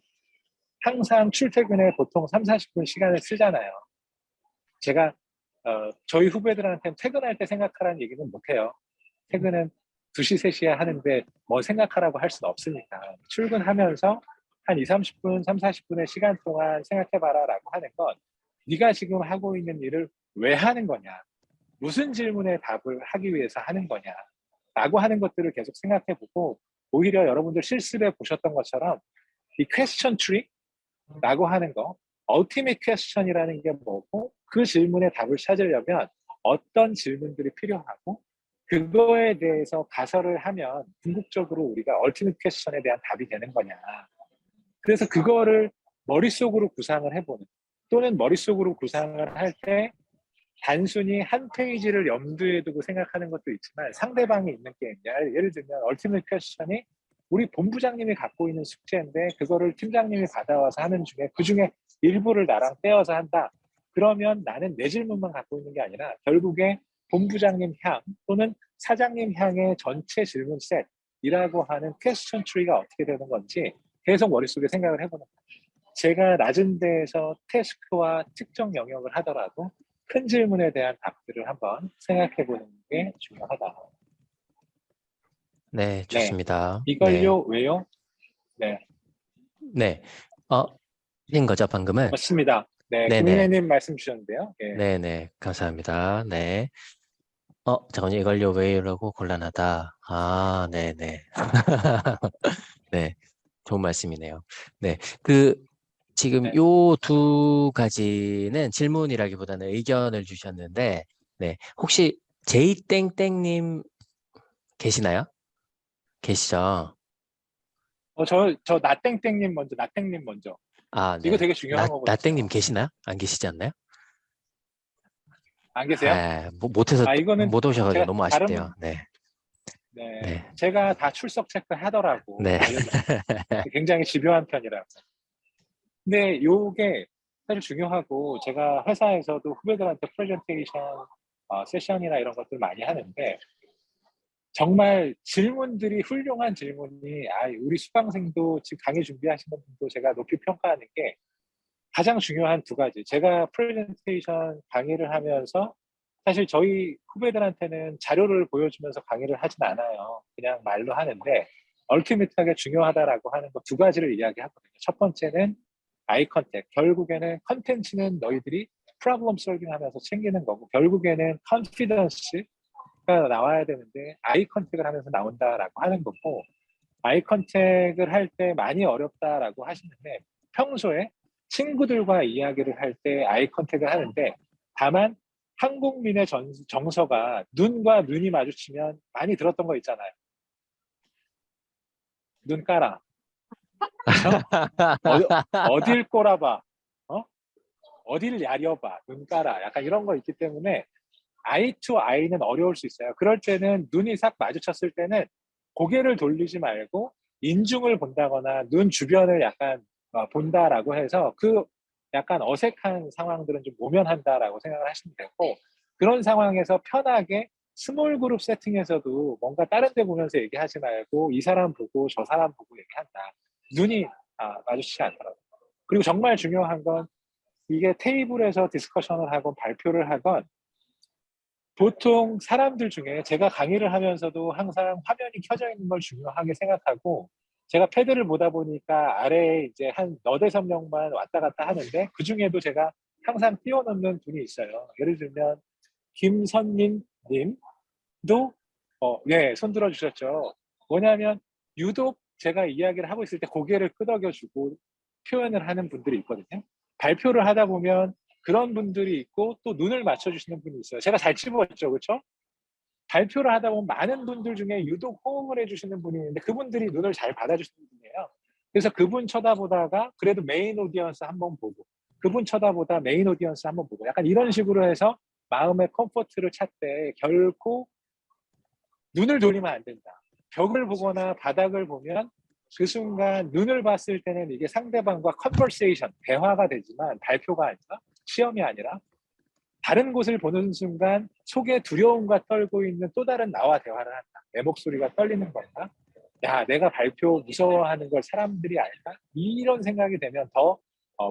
항상 출퇴근에 보통 3, 40분 시간을 쓰잖아요. 제가 저희 후배들한테는 퇴근할 때 생각하라는 얘기는 못해요. 퇴근은 2시, 3시에 하는데 뭐 생각하라고 할 수는 없으니까 출근하면서 한 2, 30분, 3, 40분의 시간 동안 생각해봐라 라고 하는 건 네가 지금 하고 있는 일을 왜 하는 거냐, 무슨 질문에 답을 하기 위해서 하는 거냐 라고 하는 것들을 계속 생각해보고 오히려 여러분들 실습에 보셨던 것처럼 이 퀘스천 트리라고 하는 거, 얼티밋 퀘스천이라는 게 뭐고 그 질문에 답을 찾으려면 어떤 질문들이 필요하고 그거에 대해서 가설을 하면 궁극적으로 우리가 얼티밋 퀘스천에 대한 답이 되는 거냐. 그래서 그거를 머릿속으로 구상을 해보는 또는 머릿속으로 구상을 할 때 단순히 한 페이지를 염두에 두고 생각하는 것도 있지만 상대방이 있는 게 예를 들면 얼티밋 퀘스천이 우리 본부장님이 갖고 있는 숙제인데 그거를 팀장님이 받아와서 하는 중에 그중에 일부를 나랑 떼어서 한다. 그러면 나는 내 질문만 갖고 있는 게 아니라 결국에 본부장님 향 또는 사장님 향의 전체 질문 셋이라고 하는 퀘스천 트리가 어떻게 되는 건지 계속 머릿속에 생각을 해보는 거예요. 제가 낮은 데에서 태스크와 특정 영역을 하더라도 큰 질문에 대한 답들을 한번 생각해 보는 게 중요하다. 네, 좋습니다. 네, 이걸요, 왜요? 네, 네. 인 거죠, 방금은? 맞습니다. 네, 네네. 김은혜님 말씀 주셨는데요. 예. 네네, 감사합니다. 네. 잠깐만요. 이걸요, 왜라고 곤란하다. 아, 네네. 네, 좋은 말씀이네요. 네, 지금 네. 요 두 가지는 질문이라기보다는 의견을 주셨는데, 네, 혹시 제이땡땡님 계시나요? 계시죠? 저 나땡땡님 먼저, 나땡님 먼저. 아, 이거 네. 되게 중요한 나땡님 거거든요. 계시나요? 안 계시지 않나요? 안 계세요? 못해서 이거는 못 오셔가지고 제가 너무 아쉽대요. 네, 네, 네, 제가 다 출석 체크하더라고 네. 알려주세요. 굉장히 집요한 편이라고. 근데 요게 사실 중요하고 제가 회사에서도 후배들한테 프레젠테이션 세션이나 이런 것들 많이 하는데 정말 질문들이 훌륭한 질문이 우리 수강생도 지금 강의 준비하시는 분도 제가 높이 평가하는 게 가장 중요한 두 가지. 제가 프레젠테이션 강의를 하면서 사실 저희 후배들한테는 자료를 보여주면서 강의를 하진 않아요. 그냥 말로 하는데 얼티밋하게 중요하다라고 하는 거 두 가지를 이야기하거든요. 첫 번째는 아이 컨택. 결국에는 컨텐츠는 너희들이 프로블럼 솔빙 하면서 챙기는 거고 결국에는 컨피던스가 나와야 되는데 아이 컨택을 하면서 나온다라고 하는 거고 아이 컨택을 할 때 많이 어렵다라고 하시는데 평소에 친구들과 이야기를 할 때 아이 컨택을 하는데 다만 한국민의 정서가 눈과 눈이 마주치면 많이 들었던 거 있잖아요. 눈 까라. 그렇죠? 어딜 꼬라봐. 어? 어딜 야려봐. 눈 까라. 약간 이런 거 있기 때문에 아이 투 아이는 어려울 수 있어요. 그럴 때는 눈이 싹 마주쳤을 때는 고개를 돌리지 말고 인중을 본다거나 눈 주변을 약간 본다라고 해서 그 약간 어색한 상황들은 좀 모면한다라고 생각을 하시면 되고 그런 상황에서 편하게 스몰 그룹 세팅에서도 뭔가 다른 데 보면서 얘기하지 말고 이 사람 보고 저 사람 보고 얘기한다. 눈이 마주치지 않더라고요. 그리고 정말 중요한 건 이게 테이블에서 디스커션을 하건 발표를 하건 보통 사람들 중에 제가 강의를 하면서도 항상 화면이 켜져 있는 걸 중요하게 생각하고 제가 패드를 보다 보니까 아래에 이제 한 너댓 명만 왔다 갔다 하는데 그 중에도 제가 항상 띄워놓는 분이 있어요. 예를 들면 김선민 님도 네, 손 들어주셨죠. 뭐냐면 유독 제가 이야기를 하고 있을 때 고개를 끄덕여주고 표현을 하는 분들이 있거든요. 발표를 하다 보면 그런 분들이 있고 또 눈을 맞춰주시는 분이 있어요. 제가 잘 집었죠, 그렇죠? 발표를 하다 보면 많은 분들 중에 유독 호응을 해주시는 분이 있는데 그분들이 눈을 잘 받아주시는 분이에요. 그래서 그분 쳐다보다가 그래도 메인 오디언스 한번 보고 그분 쳐다보다 메인 오디언스 한번 보고 약간 이런 식으로 해서 마음의 컴포트를 찾되 결코 눈을 돌리면 안 된다. 벽을 보거나 바닥을 보면 그 순간 눈을 봤을 때는 이게 상대방과 컨버세이션, 대화가 되지만 발표가 아니라 시험이 아니라 다른 곳을 보는 순간 속에 두려움과 떨고 있는 또 다른 나와 대화를 한다. 내 목소리가 떨리는 건가? 야, 내가 발표 무서워하는 걸 사람들이 알까? 이런 생각이 되면 더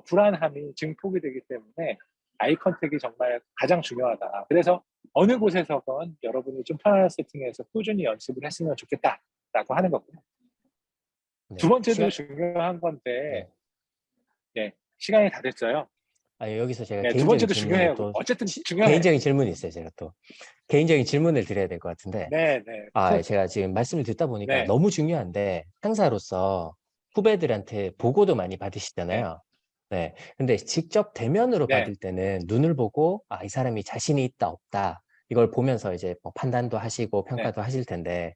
불안함이 증폭이 되기 때문에 아이 컨택이 정말 가장 중요하다. 그래서 어느 곳에서건 여러분이 좀 편안한 세팅에서 꾸준히 연습을 했으면 좋겠다라고 하는 거고요. 네. 두 번째도 중요한 건데, 네, 시간이 다 됐어요. 여기서 제가 네, 두 개인적인 번째도 질문을 중요해요. 어쨌든 중요해. 개인적인 질문이 있어요. 제가 또 개인적인 질문을 드려야 될 것 같은데, 네, 네, 제가 지금 말씀을 듣다 보니까 네, 너무 중요한데, 상사로서 후배들한테 보고도 많이 네, 받으시잖아요. 네. 근데 직접 대면으로 네, 받을 때는 눈을 보고, 이 사람이 자신이 있다, 없다, 이걸 보면서 이제 뭐 판단도 하시고 네, 평가도 하실 텐데,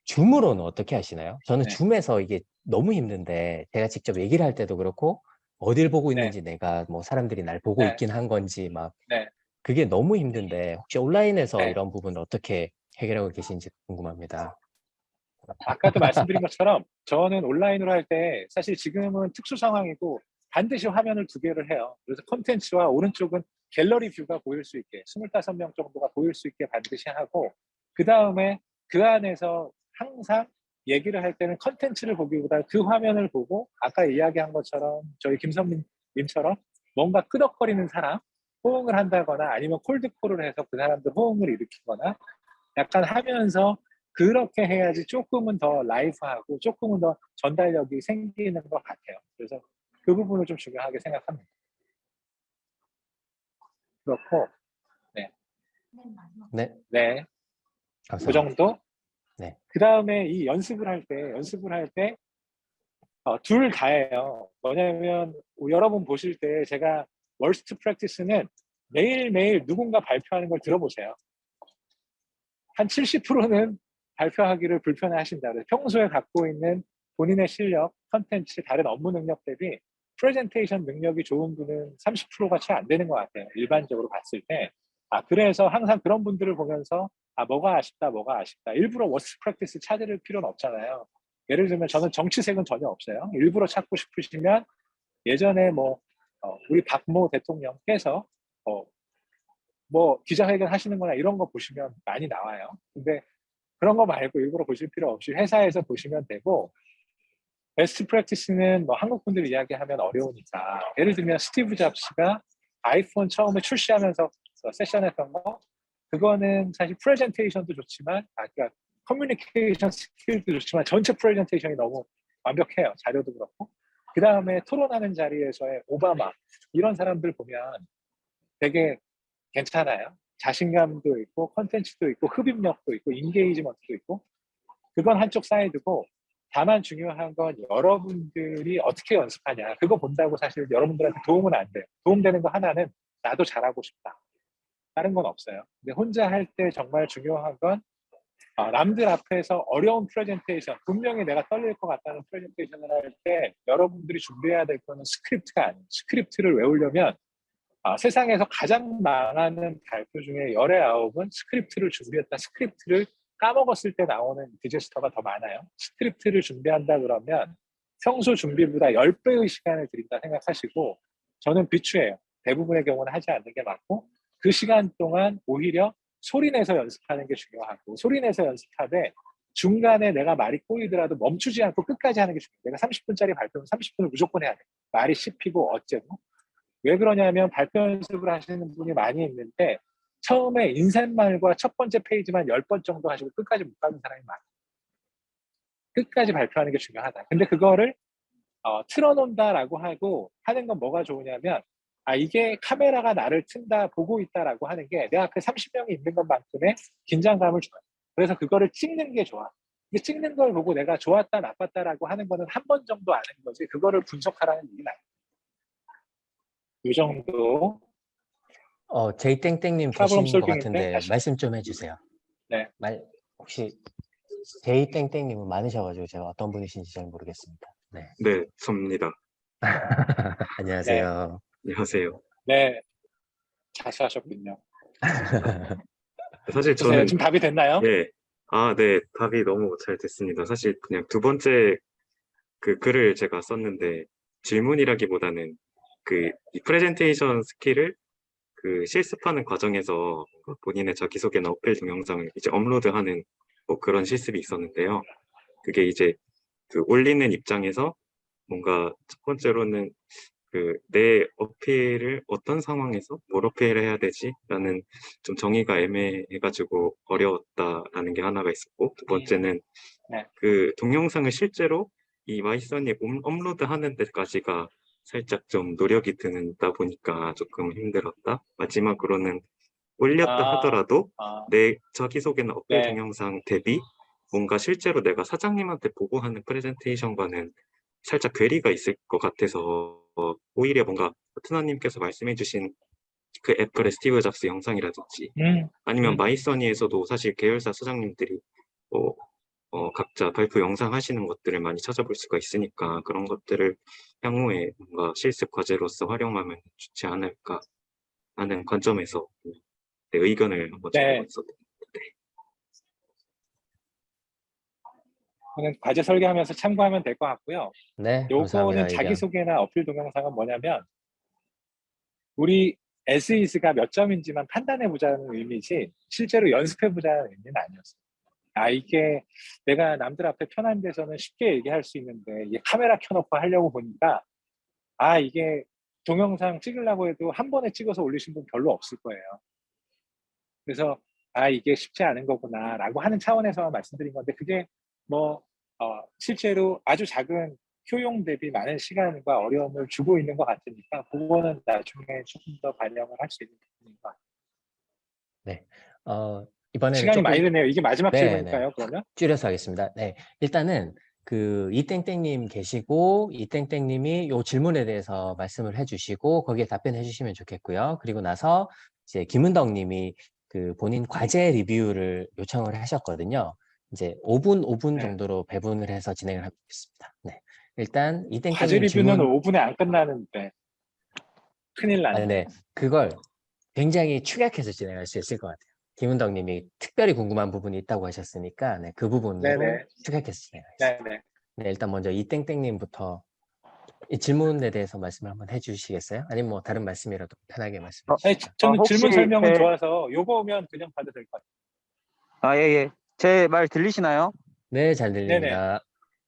줌으로는 어떻게 하시나요? 저는 네, 줌에서 이게 너무 힘든데, 제가 직접 얘기를 할 때도 그렇고, 어딜 보고 네, 있는지 내가 뭐 사람들이 날 보고 네, 있긴 한 건지 막 네, 그게 너무 힘든데 혹시 온라인에서 네. 이런 부분을 어떻게 해결하고 계신지 궁금합니다. 아까도 말씀드린 것처럼 저는 온라인으로 할 때 사실 지금은 특수 상황이고 반드시 화면을 두 개를 해요. 그래서 콘텐츠와 오른쪽은 갤러리 뷰가 보일 수 있게 25명 정도가 보일 수 있게 반드시 하고, 그 다음에 그 안에서 항상 얘기를 할 때는 컨텐츠를 보기보다 그 화면을 보고 아까 이야기한 것처럼 저희 김성민 님처럼 뭔가 끄덕거리는 사람 호응을 한다거나 아니면 콜드콜을 해서 그 사람들 호응을 일으키거나 약간 하면서, 그렇게 해야지 조금은 더 라이브하고 조금은 더 전달력이 생기는 것 같아요. 그래서 그 부분을 좀 중요하게 생각합니다. 그렇고 네, 네, 그 감사합니다. 정도. 네. 그 다음에 이 연습을 할 때 둘 다예요. 뭐냐면 여러분 보실 때 제가 월스트 프랙티스는 매일매일 누군가 발표하는 걸 들어보세요. 한 70%는 발표하기를 불편해 하신다. 그래서 평소에 갖고 있는 본인의 실력, 컨텐츠, 다른 업무 능력 대비 프레젠테이션 능력이 좋은 분은 30%가 채 안 되는 것 같아요. 일반적으로 봤을 때. 그래서 항상 그런 분들을 보면서 뭐가 아쉽다. 일부러 워스트 프랙티스 찾을 필요는 없잖아요. 예를 들면 저는 정치색은 전혀 없어요. 일부러 찾고 싶으시면 예전에 우리 박모 대통령께서 기자회견 하시는 거나 이런 거 보시면 많이 나와요. 근데 그런 거 말고 일부러 보실 필요 없이 회사에서 보시면 되고, 베스트 프랙티스는 한국 분들 이야기하면 어려우니까, 예를 들면 스티브 잡스가 아이폰 처음에 출시하면서 세션했던 거, 그거는 사실 프레젠테이션도 좋지만 그러니까 커뮤니케이션 스킬도 좋지만 전체 프레젠테이션이 너무 완벽해요. 자료도 그렇고. 그 다음에 토론하는 자리에서의 오바마 이런 사람들 보면 되게 괜찮아요. 자신감도 있고 컨텐츠도 있고 흡입력도 있고 인게이지먼트도 있고. 그건 한쪽 사이드고, 다만 중요한 건 여러분들이 어떻게 연습하냐, 그거 본다고 사실 여러분들한테 도움은 안 돼요. 도움되는 거 하나는 나도 잘하고 싶다, 다른 건 없어요. 근데 혼자 할 때 정말 중요한 건 남들 앞에서 어려운 프레젠테이션, 분명히 내가 떨릴 것 같다는 프레젠테이션을 할 때 여러분들이 준비해야 될 거는 스크립트가 아니에요. 스크립트를 외우려면 세상에서 가장 망하는 발표 중에 열의 아홉은 스크립트를 준비했다, 스크립트를 까먹었을 때 나오는 디제스터가 더 많아요. 스크립트를 준비한다 그러면 평소 준비보다 10배의 시간을 드린다 생각하시고, 저는 비추해요. 대부분의 경우는 하지 않는 게 맞고, 그 시간 동안 오히려 소리내서 연습하는 게 중요하고, 소리내서 연습하되 중간에 내가 말이 꼬이더라도 멈추지 않고 끝까지 하는 게 중요해요. 내가 30분짜리 발표는 30분을 무조건 해야 돼. 말이 씹히고 어째고. 왜 그러냐면 발표 연습을 하시는 분이 많이 있는데 처음에 인사말과 첫 번째 페이지만 10번 정도 하시고 끝까지 못 가는 사람이 많아요. 끝까지 발표하는 게 중요하다. 근데 그거를 틀어놓는다라고 하고 하는 건 뭐가 좋으냐면, 이게 카메라가 나를 튼다, 보고 있다라고 하는 게 내 앞에 30명이 있는 것만큼의 긴장감을 줘요. 그래서 그거를 찍는 게 좋아. 근데 찍는 걸 보고 내가 좋았다, 나빴다라고 하는 거는 한 번 정도 아는 거지, 그거를 분석하라는 얘기는 아니에요. 이 정도. 제이땡땡님 프로블럼 계신 것 솔빙인데 같은데 다시. 말씀 좀 해주세요. 네. 혹시 제이땡땡님은 많으셔가지고 제가 어떤 분이신지 잘 모르겠습니다. 네. 네, 접니다. 안녕하세요. 안녕하세요. 네. 자수하셨군요. 사실 보세요. 저는 지금 답이 됐나요? 네, 네, 답이 너무 잘 됐습니다. 사실 그냥 두 번째 그 글을 제가 썼는데 질문이라기보다는 이 프레젠테이션 스킬을 실습하는 과정에서 본인의 자기소개나 어필 동영상을 이제 업로드하는 그런 실습이 있었는데요. 그게 이제 올리는 입장에서 뭔가 첫 번째로는 내 어필을 어떤 상황에서 뭘 어필해야 되지? 라는 좀 정의가 애매해가지고 어려웠다라는 게 하나가 있었고, 두 번째는 네. 동영상을 실제로 이 마이썬이 업로드 하는 데까지가 살짝 좀 노력이 드는다 보니까 조금 힘들었다. 마지막으로는 올렸다 하더라도 내 자기소개나 어필 네. 동영상 대비 뭔가 실제로 내가 사장님한테 보고하는 프레젠테이션과는 살짝 괴리가 있을 것 같아서 오히려 뭔가 트나님께서 말씀해주신 그 애플의 스티브 잡스 영상이라든지 아니면 마이써니에서도 사실 계열사 사장님들이 각자 발표 영상 하시는 것들을 많이 찾아볼 수가 있으니까 그런 것들을 향후에 뭔가 실습 과제로서 활용하면 좋지 않을까 하는 관점에서 내 의견을 한번 적어봤었는데. 저는 과제 설계하면서 참고하면 될 것 같고요. 네, 요거는 감사합니다. 의견. 자기소개나 어필 동영상은 뭐냐면, 우리 as is가 몇 점인지만 판단해 보자는 의미지 실제로 연습해 보자는 의미는 아니었어요. 아, 이게 내가 남들 앞에 편한 데서는 쉽게 얘기할 수 있는데 이게 카메라 켜놓고 하려고 보니까 아, 이게 동영상 찍으려고 해도 한 번에 찍어서 올리신 분 별로 없을 거예요. 그래서 아, 이게 쉽지 않은 거구나 라고 하는 차원에서 말씀드린 건데 그게 뭐 실제로 아주 작은 효용 대비 많은 시간과 어려움을 주고 있는 것 같으니까 그거는 나중에 조금 더 반영을 할 수 있는 부분인 것 같아요. 네. 이번에는 시간이 조금 많이 드네요. 이게 마지막 네, 질문일까요, 네. 그러면? 줄여서 하겠습니다. 네. 일단은 그 이땡땡님 계시고 이땡땡님이 요 질문에 대해서 말씀을 해주시고 거기에 답변해 주시면 좋겠고요. 그리고 나서 이제 김은덕님이 그 본인 과제 리뷰를 요청을 하셨거든요. 이제 5분 네. 정도로 배분을 해서 진행을 하겠습니다. 네. 일단 과제 이땡땡님 리뷰는 질문 5분에 안 끝나는데 큰일 나네. 네. 그걸 굉장히 축약해서 진행할 수 있을 것 같아요. 김은덕님이 특별히 궁금한 부분이 있다고 하셨으니까 네, 그 부분으로 네네. 축약해서 진행하겠습니다. 네네. 네, 일단 먼저 이땡땡님부터 이 질문에 대해서 말씀을 한번 해주시겠어요? 아니면 뭐 다른 말씀이라도 편하게 말씀해 아니, 주시죠. 저는 혹시 질문 설명은 제- 좋아서 요거 오면 그냥 봐도 될 것 같아요. 예. 제 말 들리시나요? 네, 잘 네네. 들립니다.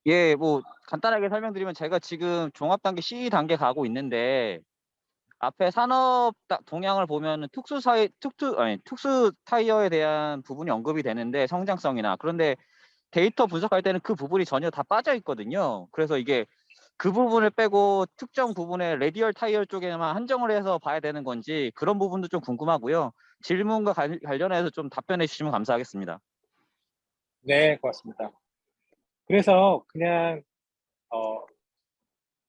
예, 뭐 간단하게 설명드리면 제가 지금 종합 단계 C 단계 가고 있는데 앞에 산업 동향을 보면 특수 타이어에 대한 부분이 언급이 되는데 성장성이나 그런데 데이터 분석할 때는 그 부분이 전혀 다 빠져 있거든요. 그래서 이게 그 부분을 빼고 특정 부분에 레디얼 타이어 쪽에만 한정을 해서 봐야 되는 건지 그런 부분도 좀 궁금하고요. 질문과 관련해서 좀 답변해 주시면 감사하겠습니다. 네, 고맙습니다. 그래서 그냥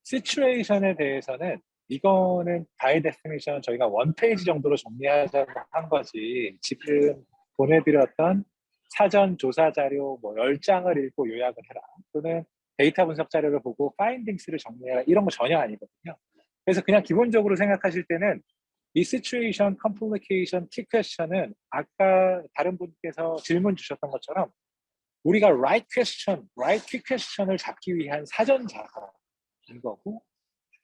시츄에이션에 대해서는 이거는 바이 데피니션 저희가 원 페이지 정도로 정리하자고 한 거지 지금 보내드렸던 사전 조사 자료 뭐 10장을 읽고 요약을 해라 또는 데이터 분석 자료를 보고 파인딩스를 정리해라 이런 거 전혀 아니거든요. 그래서 그냥 기본적으로 생각하실 때는 이 시츄에이션, 컴플리케이션, 키 퀘스천은 아까 다른 분께서 질문 주셨던 것처럼 우리가 right question, right key question을 잡기 위한 사전 작업인 거고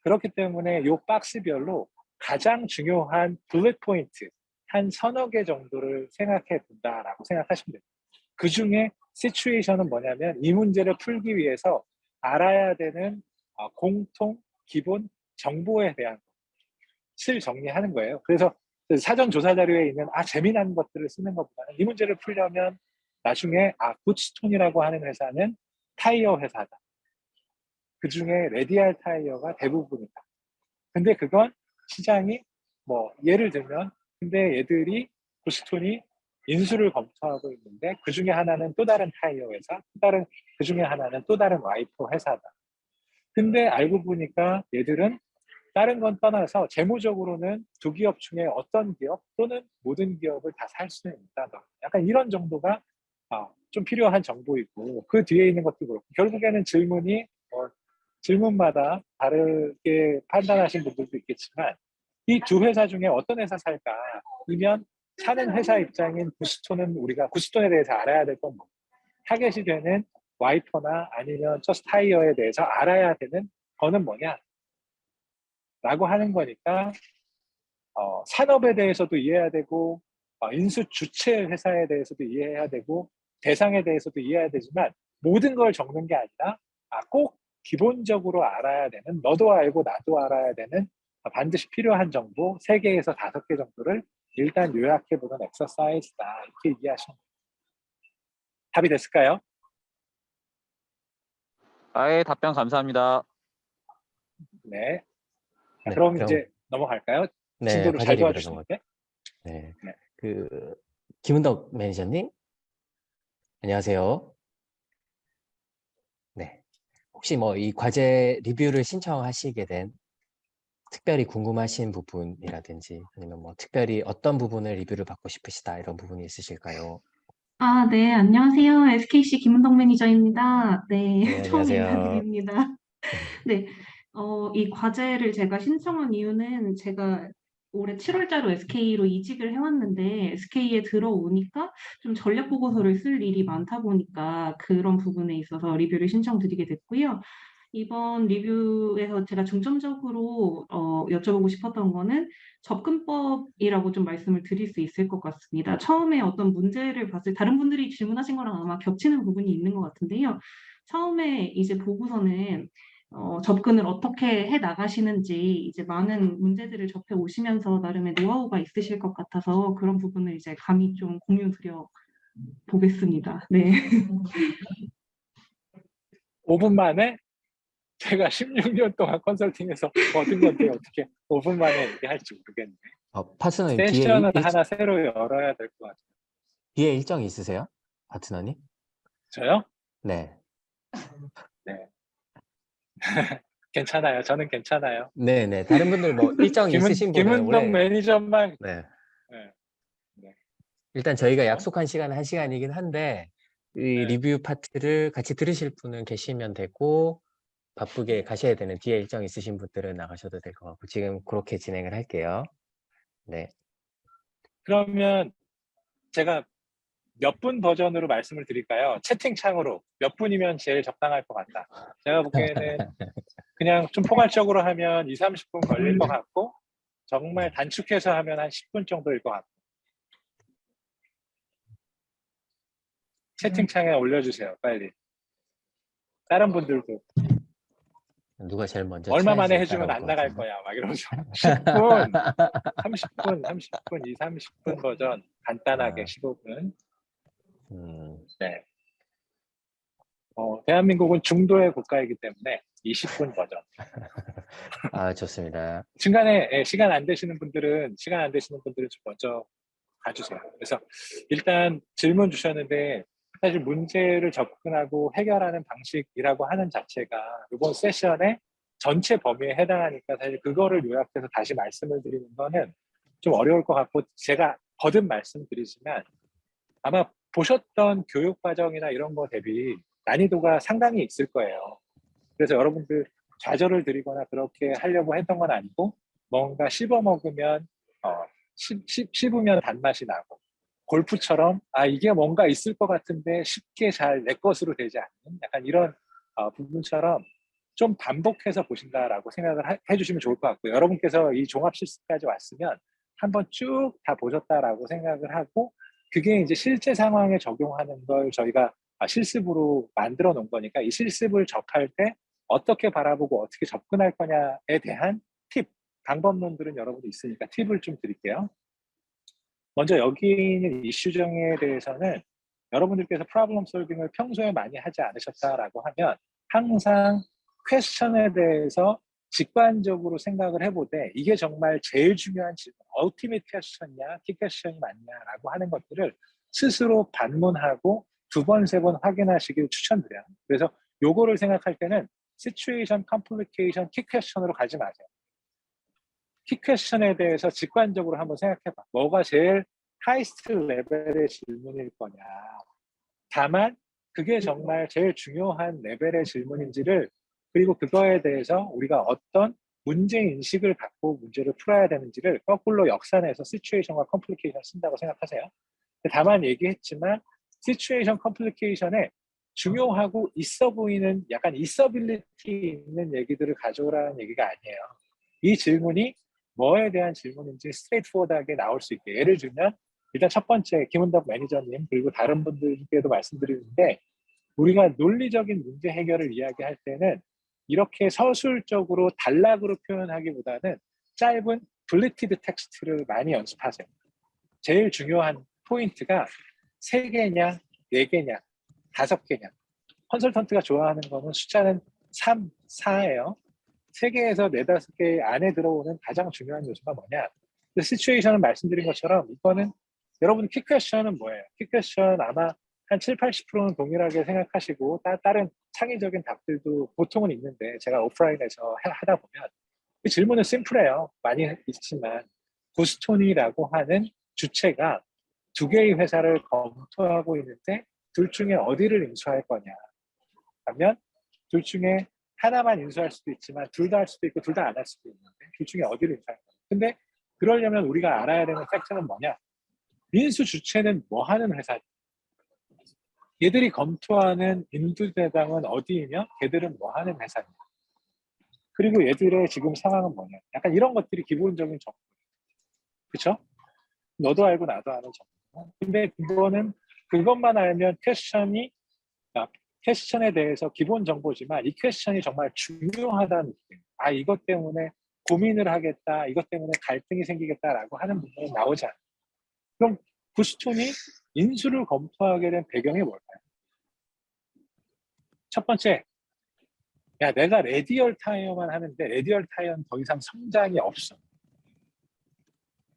그렇기 때문에 이 박스별로 가장 중요한 블랙 포인트 한 서너 개 정도를 생각해 본다라고 생각하시면 됩니다. 그 중에 시츄에이션은 뭐냐면 이 문제를 풀기 위해서 알아야 되는 공통 기본 정보에 대한 것을 정리하는 거예요. 그래서 사전 조사 자료에 있는 재미난 것들을 쓰는 것보다는 이 문제를 풀려면 나중에 구치톤이라고 하는 회사는 타이어 회사다. 그 중에 레디알 타이어가 대부분이다. 근데 그건 시장이 뭐 예를 들면 근데 얘들이 구치톤이 인수를 검토하고 있는데 그 중에 하나는 또 다른 타이어 회사, 그 중에 하나는 또 다른 와이퍼 회사다. 근데 알고 보니까 얘들은 다른 건 떠나서 재무적으로는 두 기업 중에 어떤 기업 또는 모든 기업을 다 살 수는 있다. 약간 이런 정도가 좀 필요한 정보이고 그 뒤에 있는 것도 그렇고 결국에는 질문이 질문마다 다르게 판단하신 분들도 있겠지만 이 두 회사 중에 어떤 회사 살까? 이면 사는 회사 입장인 구스톤은 우리가 구스톤에 대해서 알아야 될 건 뭐? 타겟이 되는 와이퍼나 아니면 저스트 타이어에 대해서 알아야 되는 거는 뭐냐? 라고 하는 거니까 산업에 대해서도 이해해야 되고 인수 주체 회사에 대해서도 이해해야 되고 대상에 대해서도 이해해야 되지만 모든 걸 적는 게 아니라 꼭 기본적으로 알아야 되는 너도 알고 나도 알아야 되는 반드시 필요한 정보 3개에서 5개 정도를 일단 요약해보는 엑서사이즈다 이렇게 이해하시면 됩니다. 답이 됐을까요? 예, 답변 감사합니다. 네. 네, 그럼 그럼 이제 넘어갈까요? 네, 진도를 과제 잘 리뷰로 도와주시는데. 네. 네. 그 김은덕 매니저님 안녕하세요. 네. 혹시 뭐 이 과제 리뷰를 신청하시게 된 특별히 궁금하신 부분이라든지 아니면 뭐 특별히 어떤 부분을 리뷰를 받고 싶으시다 이런 부분이 있으실까요? 네, 안녕하세요. SKC 김은덕 매니저입니다. 네, 네, 처음 안녕하세요. 인사드립니다. 네, 이 과제를 제가 신청한 이유는 제가 올해 7월자로 SK로 이직을 해왔는데 SK에 들어오니까 좀 전략 보고서를 쓸 일이 많다 보니까 그런 부분에 있어서 리뷰를 신청드리게 됐고요. 이번 리뷰에서 제가 중점적으로 여쭤보고 싶었던 거는 접근법이라고 좀 말씀을 드릴 수 있을 것 같습니다. 처음에 어떤 문제를 봤을 다른 분들이 질문하신 거랑 아마 겹치는 부분이 있는 것 같은데요. 처음에 이제 보고서는 접근을 어떻게 해 나가시는지 이제 많은 문제들을 접해 오시면서 나름의 노하우가 있으실 것 같아서 그런 부분을 이제 감히 좀 공유 드려 보겠습니다. 네. 5분 만에 제가 16년 동안 컨설팅해서 얻은 건데 어떻게 5분 만에 얘기할지 모르겠네. 파트너님 세션은 하나 새로 열어야 될 것 같아요. 뒤에 일정이 있으세요? 파트너님? 저요? 네. 네. 괜찮아요. 저는 괜찮아요. 네네. 다른 분들 뭐 일정이 있으신 분은 김은동 원래 매니저만 네. 네. 일단 저희가 약속한 시간은 1시간이긴 한데 이 네. 리뷰 파트를 같이 들으실 분은 계시면 되고 바쁘게 가셔야 되는 뒤에 일정 있으신 분들은 나가셔도 될 것 같고 지금 그렇게 진행을 할게요. 네. 그러면 제가 몇 분 버전으로 말씀을 드릴까요? 채팅창으로 몇 분이면 제일 적당할 것 같다. 제가 보기에는 그냥 좀 포괄적으로 하면 2, 30분 걸릴 것 같고 정말 단축해서 하면 한 10분 정도일 것 같고 채팅창에 올려주세요. 빨리. 다른 분들도 누가 제일 먼저 얼마 만에 쳐야지 해주면 따라올 안 것 나갈 같은데. 거야. 막 이러면서 10분, 30분, 2, 30분 버전 간단하게 15분. 네. 대한민국은 중도의 국가이기 때문에 20분 버전. 아, 좋습니다. 중간에 시간 안 되시는 분들은 좀 먼저 가주세요. 그래서 일단 질문 주셨는데 사실 문제를 접근하고 해결하는 방식이라고 하는 자체가 이번 세션의 전체 범위에 해당하니까 사실 그거를 요약해서 다시 말씀을 드리는 거는 좀 어려울 것 같고 제가 거듭 말씀드리지만 아마 보셨던 교육 과정이나 이런 거 대비 난이도가 상당히 있을 거예요. 그래서 여러분들 좌절을 드리거나 그렇게 하려고 했던 건 아니고 뭔가 씹어 먹으면 씹으면 단맛이 나고 골프처럼 이게 뭔가 있을 것 같은데 쉽게 잘 내 것으로 되지 않는 약간 이런 부분처럼 좀 반복해서 보신다라고 생각을 해주시면 좋을 것 같고요. 여러분께서 이 종합 실습까지 왔으면 한번 쭉 다 보셨다라고 생각을 하고 그게 이제 실제 상황에 적용하는 걸 저희가 실습으로 만들어 놓은 거니까 이 실습을 접할 때 어떻게 바라보고 어떻게 접근할 거냐에 대한 팁, 방법론들은 여러분도 있으니까 팁을 좀 드릴게요. 먼저 여기 있는 이슈 정의에 대해서는 여러분들께서 프로블럼 솔빙을 평소에 많이 하지 않으셨다라고 하면 항상 퀘스천에 대해서 직관적으로 생각을 해보되 이게 정말 제일 중요한 질문, 얼티밋 퀘스천이냐, 키 퀘스천이 맞냐라고 하는 것들을 스스로 반문하고 2번, 3번 확인하시길 추천드려요. 그래서 요거를 생각할 때는 시츄에이션, 컴플리케이션, 키 퀘스천으로 가지 마세요. 키 퀘스천에 대해서 직관적으로 한번 생각해봐. 뭐가 제일 하이스트 레벨의 질문일 거냐. 다만 그게 정말 제일 중요한 레벨의 질문인지를 그리고 그거에 대해서 우리가 어떤 문제인식을 갖고 문제를 풀어야 되는지를 거꾸로 역산해서 시츄에이션과 컴플리케이션 쓴다고 생각하세요. 다만 얘기했지만 시츄에이션 컴플리케이션에 중요하고 있어 보이는 약간 있어빌리티 있는 얘기들을 가져오라는 얘기가 아니에요. 이 질문이 뭐에 대한 질문인지 스트레이트포워드하게 나올 수 있게 예를 들면 일단 첫 번째 김은덕 매니저님 그리고 다른 분들께도 말씀드리는데 우리가 논리적인 문제 해결을 이야기할 때는 이렇게 서술적으로 단락으로 표현하기보다는 짧은 블리티드 텍스트를 많이 연습하세요. 제일 중요한 포인트가 3개냐 4개냐 5개냐 컨설턴트가 좋아하는 거는 숫자는 3, 4예요. 3개에서 4, 5개 안에 들어오는 가장 중요한 요소가 뭐냐 시츄에이션은 말씀드린 것처럼 이거는 여러분 키 퀘스천은 뭐예요? 키 퀘스천 아마 한 7, 80%는 동일하게 생각하시고 다른 창의적인 답들도 보통은 있는데 제가 오프라인에서 하다 보면 이 질문은 심플해요. 많이 있지만 보스톤이라고 하는 주체가 2개의 회사를 검토하고 있는데 둘 중에 어디를 인수할 거냐 하면 둘 중에 하나만 인수할 수도 있지만 둘 다 할 수도 있고 둘 다 안 할 수도 있는데 둘 중에 어디를 인수할 거냐. 근데 그러려면 우리가 알아야 되는 팩트는 뭐냐? 인수 주체는 뭐 하는 회사냐? 얘들이 검토하는 인수대상은 어디이며 걔들은 뭐 하는 회사냐? 그리고 얘들의 지금 상황은 뭐냐. 약간 이런 것들이 기본적인 정보. 그쵸? 너도 알고 나도 아는 정보. 근데 그것만 알면 퀘스천에 대해서 기본 정보지만 이 퀘스천이 정말 중요하다는 느낌. 아, 이것 때문에 고민을 하겠다. 이것 때문에 갈등이 생기겠다라고 하는 부분은 나오지 않아요. 그럼 구스톤이 인수를 검토하게 된 배경이 뭘까요? 첫 번째, 야, 내가 레디얼 타이어만 하는데 레디얼 타이어는 더 이상 성장이 없어.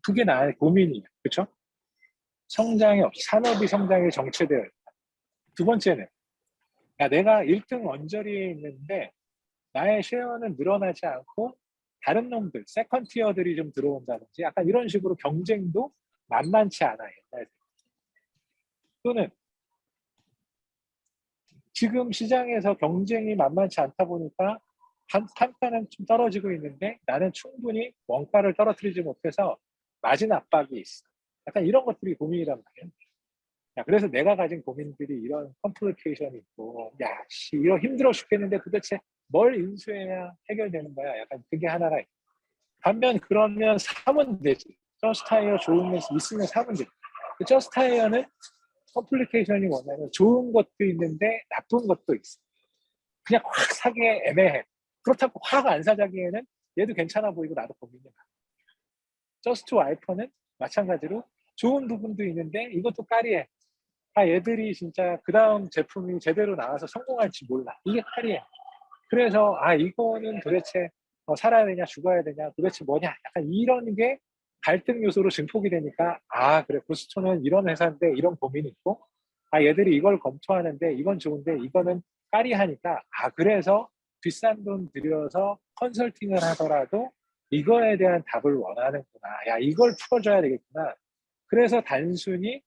그게 나의 고민이에요. 그렇죠? 성장이 없어. 산업이 성장이 정체되어 있다. 두 번째는, 야, 내가 1등 언저리에 있는데 나의 쉐어는 늘어나지 않고 다른 놈들, 세컨티어들이 좀 들어온다든지 약간 이런 식으로 경쟁도 만만치 않아요. 또는 지금 시장에서 경쟁이 만만치 않다 보니까 판가는 좀 떨어지고 있는데 나는 충분히 원가를 떨어뜨리지 못해서 마진 압박이 있어. 약간 이런 것들이 고민이란 말이에요. 야, 그래서 내가 가진 고민들이 이런 컴플리케이션이 있고, 야, 씨, 이거 힘들어 죽겠는데 도대체 뭘 인수해야 해결되는 거야. 약간 그게 하나가 있고. 반면 그러면 사면 되지. 저스타이어 좋은 거 있으면 사면 되지. 저스타이어는 컴플리케이션이 뭐냐면 좋은 것도 있는데 나쁜 것도 있어. 그냥 확 사기에 애매해. 그렇다고 확 안 사자기에는 얘도 괜찮아 보이고 나도 고민이 많아. 저스트 와이퍼는 마찬가지로 좋은 부분도 있는데 이것도 까리해. 아, 얘들이 진짜 그 다음 제품이 제대로 나와서 성공할지 몰라. 이게 까리해. 그래서 아, 이거는 도대체 살아야 되냐 죽어야 되냐 도대체 뭐냐 약간 이런 게 갈등 요소로 증폭이 되니까 아, 그래, 구스톤은 이런 회사인데 이런 고민이 있고, 아, 얘들이 이걸 검토하는데 이건 좋은데 이거는 까리하니까, 아, 그래서 비싼 돈 들여서 컨설팅을 하더라도 이거에 대한 답을 원하는구나. 야, 이걸 풀어줘야 되겠구나. 그래서 단순히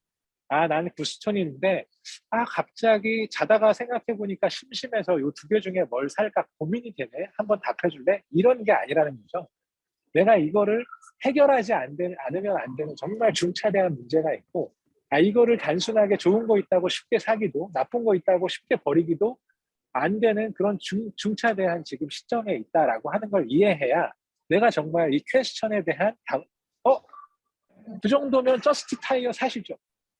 아, 나는 구스톤인데 아, 갑자기 자다가 생각해보니까 심심해서 요 두 개 중에 뭘 살까 고민이 되네. 한번 답해줄래? 이런 게 아니라는 거죠. 내가 이거를 해결하지 않으면 안 되는 정말 중차대한 문제가 있고, 아, 이거를 단순하게 좋은 거 있다고 쉽게 사기도, 나쁜 거 있다고 쉽게 버리기도 안 되는 그런 중차대한 지금 시점에 있다라고 하는 걸 이해해야 내가 정말 이 퀘스천에 대한 그 정도면 저스트 타이어 사시죠.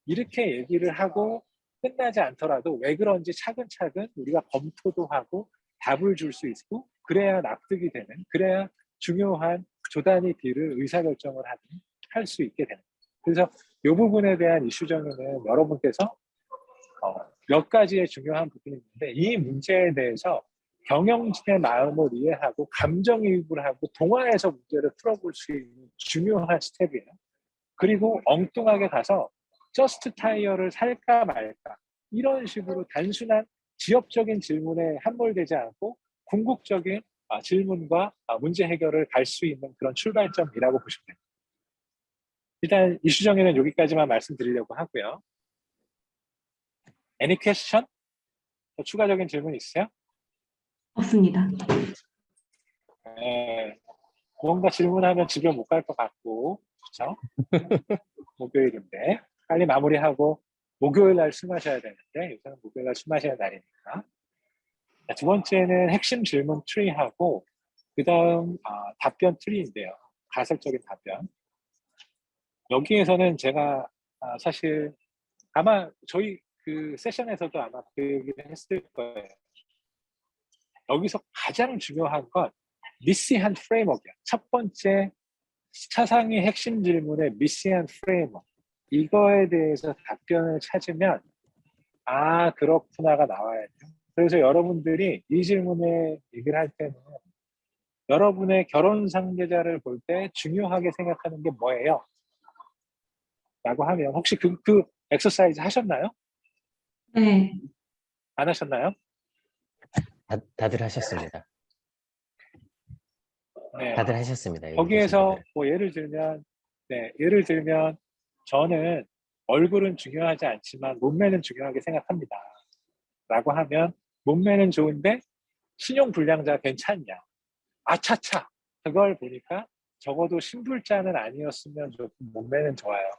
이렇게 얘기를 하고 끝나지 않더라도 왜 그런지 차근차근 우리가 검토도 하고 답을 줄 수 있고, 그래야 납득이 되는, 그래야 중요한 조단위 딜을 의사결정을 할 수 있게 되는. 그래서 이 부분에 대한 이슈 정의는 여러분께서 몇 가지의 중요한 부분이 있는데 이 문제에 대해서 경영진의 마음을 이해하고 감정이입을 하고 동화해서 문제를 풀어볼 수 있는 중요한 스텝이에요. 그리고 엉뚱하게 가서 저스트 타이어를 살까 말까 이런 식으로 단순한 지역적인 질문에 함몰되지 않고 궁극적인 질문과 문제 해결을 갈 수 있는 그런 출발점이라고 보시면 됩니다. 일단 이슈 정의는 여기까지만 말씀드리려고 하고요. Any question? 더 추가적인 질문 있으세요? 없습니다. 네. 뭔가 질문하면 집에 못 갈 것 같고, 그렇죠? 목요일인데 빨리 마무리하고 목요일 날 술 마셔야 되는데 요새는 목요일 날 술 마셔야 날이니까. 자, 두 번째는 핵심 질문 트리하고 그 다음 답변 트리인데요. 가설적인 답변. 여기에서는 제가 사실 아마 저희 그 세션에서도 아마 그 얘기를 했을 거예요. 여기서 가장 중요한 건 미시한 프레임워크야. 첫 번째 차상위 핵심 질문의 미시한 프레임워크. 이거에 대해서 답변을 찾으면 아, 그렇구나가 나와야죠. 그래서 여러분들이 이 질문에 얘기를 할 때는 여러분의 결혼 상대자를 볼 때 중요하게 생각하는 게 뭐예요? 라고 하면 혹시 그 엑서사이즈 하셨나요? 네. 안 하셨나요? 다들 하셨습니다. 네. 다들 하셨습니다. 여기 거기에서 계신 분들. 뭐 예를 들면 저는 얼굴은 중요하지 않지만 몸매는 중요하게 생각합니다. 라고 하면 몸매는 좋은데 신용불량자 괜찮냐? 아차차! 그걸 보니까 적어도 신불자는 아니었으면 좋고 몸매는 좋아요.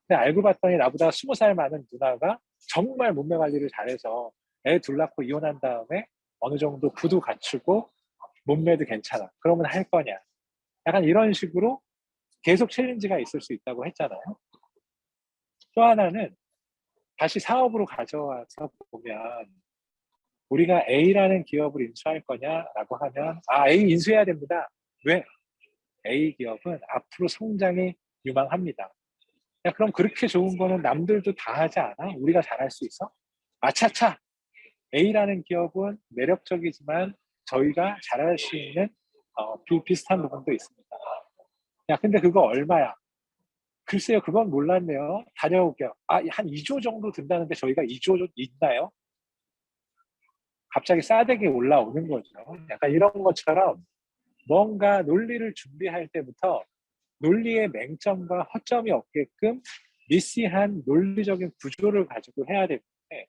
근데 알고 봤더니 나보다 20살 많은 누나가 정말 몸매 관리를 잘해서 애 둘 낳고 이혼한 다음에 어느 정도 구두 갖추고 몸매도 괜찮아. 그러면 할 거냐. 약간 이런 식으로 계속 챌린지가 있을 수 있다고 했잖아요. 또 하나는 다시 사업으로 가져와서 보면 우리가 A라는 기업을 인수할 거냐라고 하면 A 인수해야 됩니다. 왜? A 기업은 앞으로 성장이 유망합니다. 야, 그럼 그렇게 좋은 거는 남들도 다 하지 않아? 우리가 잘할 수 있어? 아차차! A라는 기업은 매력적이지만 저희가 잘할 수 있는 비슷한 부분도 있습니다. 야, 근데 그거 얼마야? 글쎄요, 그건 몰랐네요. 다녀올게요. 한 2조 정도 든다는데 저희가 2조 있나요? 갑자기 싸대기 올라오는 거죠. 약간 이런 것처럼 뭔가 논리를 준비할 때부터 논리의 맹점과 허점이 없게끔 미시한 논리적인 구조를 가지고 해야 되는데,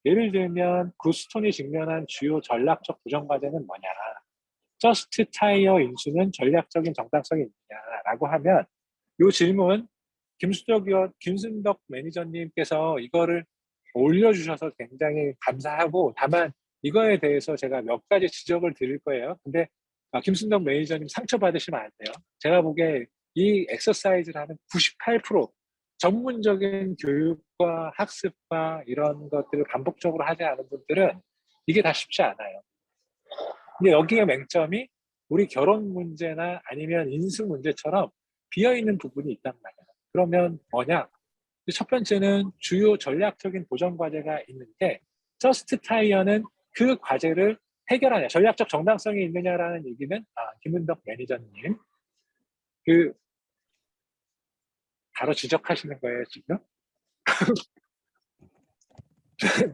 예를 들면 구스톤이 직면한 주요 전략적 부정과제는 뭐냐, 저스트 타이어 인수는 전략적인 정당성이 있느냐라고 하면 이 질문 김순덕 매니저님께서 이거를 올려주셔서 굉장히 감사하고, 다만 이거에 대해서 제가 몇 가지 지적을 드릴 거예요. 근데 김순덕 매니저님 상처받으시면 안 돼요. 제가 보기에 이 엑서사이즈를 하는 98% 전문적인 교육과 학습과 이런 것들을 반복적으로 하지 않은 분들은 이게 다 쉽지 않아요. 근데 여기에 맹점이 우리 결혼 문제나 아니면 인수 문제처럼 비어있는 부분이 있단 말이에요. 그러면 뭐냐? 첫 번째는 주요 전략적인 도전 과제가 있는데, 저스트 타이어는 그 과제를 해결하냐, 전략적 정당성이 있느냐라는 얘기는 김은덕 매니저님 바로 지적하시는 거예요 지금.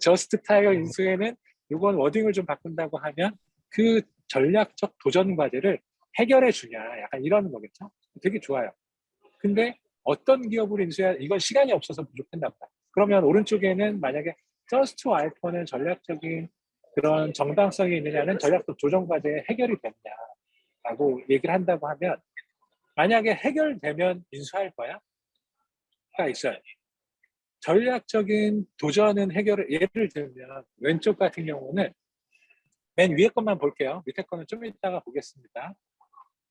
저스트 타이어 인수에는 이건 워딩을 좀 바꾼다고 하면 그 전략적 도전 과제를 해결해 주냐, 약간 이러는 거겠죠. 되게 좋아요. 근데 어떤 기업을 인수해야, 이건 시간이 없어서 부족했나 보다. 그러면 오른쪽에는 만약에 저스트 와이퍼는 전략적인 그런 정당성이 있느냐는 전략적 조정 과제에 해결이 됐냐라고 얘기를 한다고 하면, 만약에 해결되면 인수할 거야? 가 있어요. 전략적인 도전은 해결을, 예를 들면 왼쪽 같은 경우는 맨 위에 것만 볼게요. 밑에 거는 좀 이따가 보겠습니다.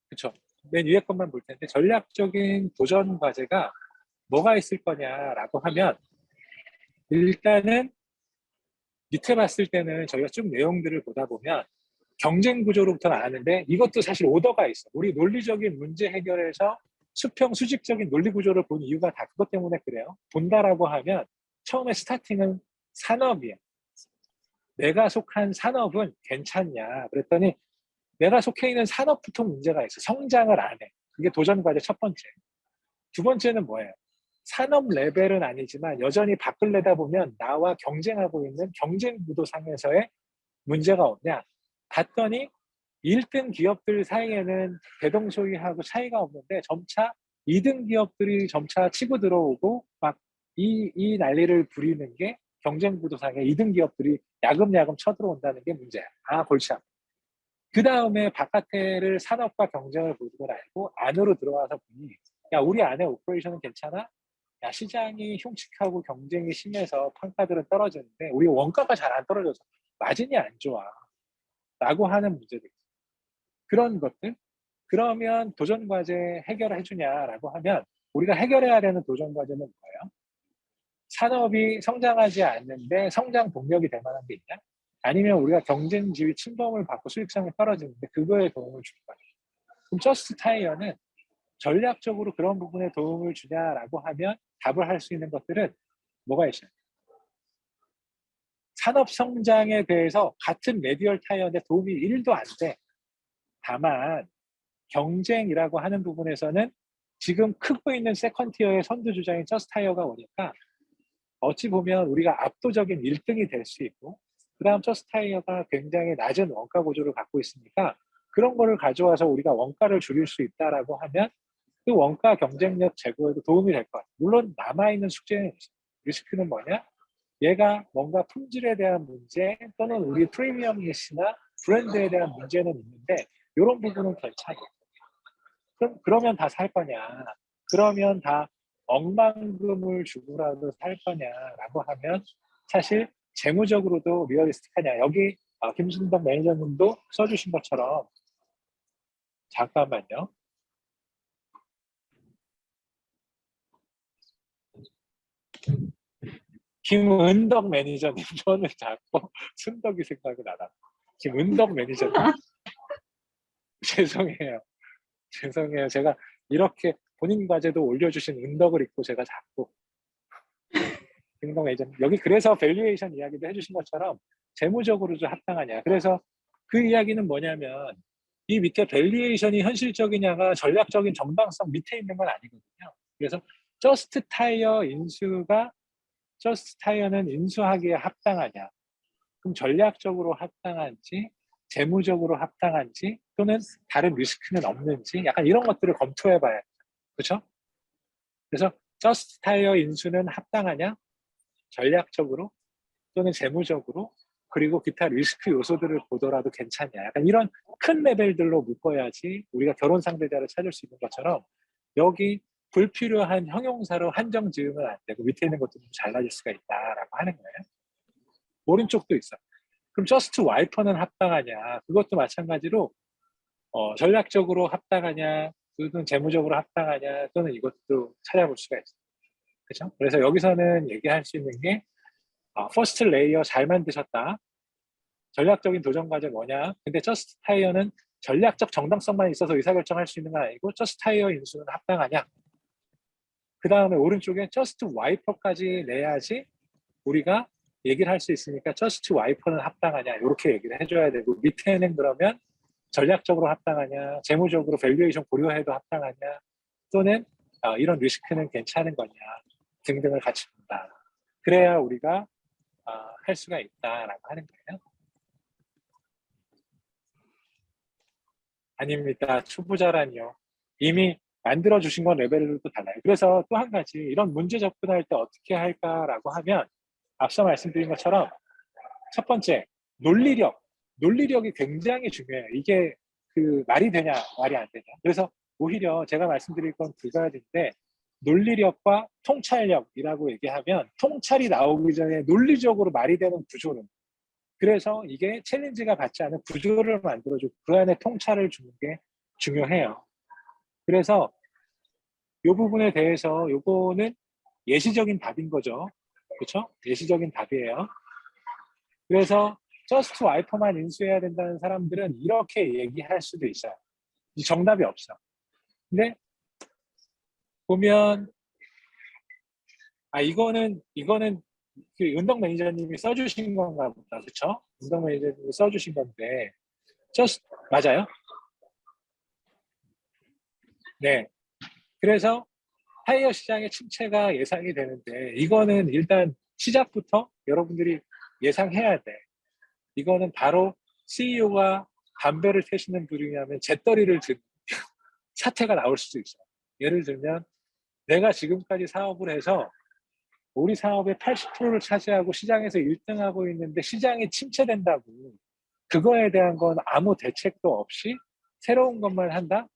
그렇죠? 맨 위에 것만 볼 텐데, 전략적인 도전 과제가 뭐가 있을 거냐라고 하면, 일단은 밑에 봤을 때는 저희가 쭉 내용들을 보다 보면 경쟁 구조로부터 나왔는데, 이것도 사실 오더가 있어. 우리 논리적인 문제 해결에서 수평 수직적인 논리 구조를 본 이유가 다 그것 때문에 그래요. 본다라고 하면 처음에 스타팅은 산업이야. 내가 속한 산업은 괜찮냐 그랬더니, 내가 속해 있는 산업부터 문제가 있어. 성장을 안 해. 그게 도전 과제 첫 번째. 두 번째는 뭐예요? 산업 레벨은 아니지만 여전히 밖을 내다보면 나와 경쟁하고 있는 경쟁 구도상에서의 문제가 없냐 봤더니, 1등 기업들 사이에는 대동소이하고 차이가 없는데 점차 2등 기업들이 점차 치고 들어오고 막 이 난리를 부리는 게 경쟁 구도상에 2등 기업들이 야금야금 쳐들어온다는 게 문제야. 골치 아파. 그 다음에 바깥에를 산업과 경쟁을 보고 알고 안으로 들어와서 보니, 야, 우리 안에 오퍼레이션은 괜찮아? 야, 시장이 흉측하고 경쟁이 심해서 판가들은 떨어지는데 우리 원가가 잘 안 떨어져서 마진이 안 좋아 라고 하는 문제들, 그런 것들. 그러면 도전 과제 해결해 주냐라고 하면, 우리가 해결해야 되는 도전 과제는 뭐예요? 산업이 성장하지 않는데 성장 동력이 될 만한 게 있냐? 아니면 우리가 경쟁 지위 침범을 받고 수익성이 떨어지는데 그거에 도움을 줄 거냐? 그럼 저스트 타이어는 전략적으로 그런 부분에 도움을 주냐라고 하면 답을 할 수 있는 것들은 뭐가 있어요? 산업 성장에 대해서 같은 레디얼 타이어인데 도움이 1도 안 돼. 다만 경쟁이라고 하는 부분에서는 지금 크고 있는 세컨티어의 선두주자인 저스트 타이어가 오니까 어찌 보면 우리가 압도적인 1등이 될 수 있고, 그 다음 저스트 타이어가 굉장히 낮은 원가 구조를 갖고 있으니까 그런 거를 가져와서 우리가 원가를 줄일 수 있다라고 하면 그 원가 경쟁력 제고에도 도움이 될 것 같아요. 물론 남아있는 숙제는 있어요. 리스크는 뭐냐? 얘가 뭔가 품질에 대한 문제 또는 우리 프리미엄니스나 브랜드에 대한 문제는 있는데, 이런 부분은 괜찮아요. 그러면 다 살 거냐? 그러면 다 억만금을 주고라도 살 거냐라고 하면 사실 재무적으로도 리얼리스틱하냐? 여기 김순덕 매니저님도 써주신 것처럼 잠깐만요. 김은덕 매니저님 저는 자꾸 순덕이 생각이 나다. 김은덕 매니저님 죄송해요. 죄송해요. 제가 이렇게 본인 과제도 올려주신 은덕을 읽고 제가 자꾸 김은덕 매니저님 여기 그래서 밸류에이션 이야기도 해주신 것처럼 재무적으로 좀 합당하냐. 그래서 그 이야기는 뭐냐면 이 밑에 밸류에이션이 현실적이냐가 전략적인 정당성 밑에 있는 건 아니거든요. 그래서 저스트 타이어 인수가 저스트 타이어는 인수하기에 합당하냐. 그럼 전략적으로 합당한지 재무적으로 합당한지 또는 다른 리스크는 없는지 약간 이런 것들을 검토해 봐야 돼요. 그렇죠? 그래서 저스트 타이어 인수는 합당하냐? 전략적으로 또는 재무적으로 그리고 기타 리스크 요소들을 보더라도 괜찮냐. 약간 이런 큰 레벨들로 묶어야지 우리가 결혼 상대자를 찾을 수 있는 것처럼 여기 불필요한 형용사로 한정 지으면 안 되고 밑에 있는 것도 좀 잘라질 수가 있다라고 하는 거예요. 오른쪽도 있어. 그럼 저스트 와이퍼는 합당하냐? 그것도 마찬가지로 전략적으로 합당하냐? 또는 재무적으로 합당하냐? 또는 이것도 찾아볼 수가 있어요. 그렇죠? 그래서 여기서는 얘기할 수 있는 게 퍼스트 레이어 잘 만드셨다. 전략적인 도전 과제 뭐냐? 근데 저스트 타이어는 전략적 정당성만 있어서 의사결정할 수 있는 건 아니고 저스트 타이어 인수는 합당하냐? 그 다음에 오른쪽에 저스트 와이퍼까지 내야지 우리가 얘기를 할 수 있으니까 저스트 와이퍼는 합당하냐 이렇게 얘기를 해줘야 되고 밑에는 그러면 전략적으로 합당하냐 재무적으로 밸류에이션 고려해도 합당하냐 또는 이런 리스크는 괜찮은 거냐 등등을 같이 본다. 그래야 우리가 할 수가 있다라고 하는 거예요. 아닙니다. 초보자라니요. 이미 만들어주신 건 레벨도 달라요. 그래서 또 한 가지 이런 문제 접근할 때 어떻게 할까라고 하면 앞서 말씀드린 것처럼 첫 번째 논리력이 굉장히 중요해요. 이게 그 말이 되냐 말이 안 되냐. 그래서 오히려 제가 말씀드릴 건 두 가지인데 논리력과 통찰력이라고 얘기하면 통찰이 나오기 전에 논리적으로 말이 되는 구조는 그래서 이게 챌린지가 받지 않은 구조를 만들어주고 그 안에 통찰을 주는 게 중요해요. 그래서 이 부분에 대해서 요거는 예시적인 답인 거죠. 그렇죠? 예시적인 답이에요. 그래서 저스트 와이퍼만 인수해야 된다는 사람들은 이렇게 얘기할 수도 있어요. 이 정답이 없어. 근데 보면 이거는 그 은덕 매니저님이 써주신 건가 보다. 그렇죠? 은덕 매니저님이 써주신 건데 맞아요? 네. 그래서 타이어 시장의 침체가 예상이 되는데 이거는 일단 시작부터 여러분들이 예상해야 돼. 이거는 바로 CEO가 담배를 태시는 분이냐면 재떨이를 든 사태가 나올 수도 있어요. 예를 들면 내가 지금까지 사업을 해서 우리 사업의 80%를 차지하고 시장에서 1등하고 있는데 시장이 침체된다고 그거에 대한 건 아무 대책도 없이 새로운 것만 한다?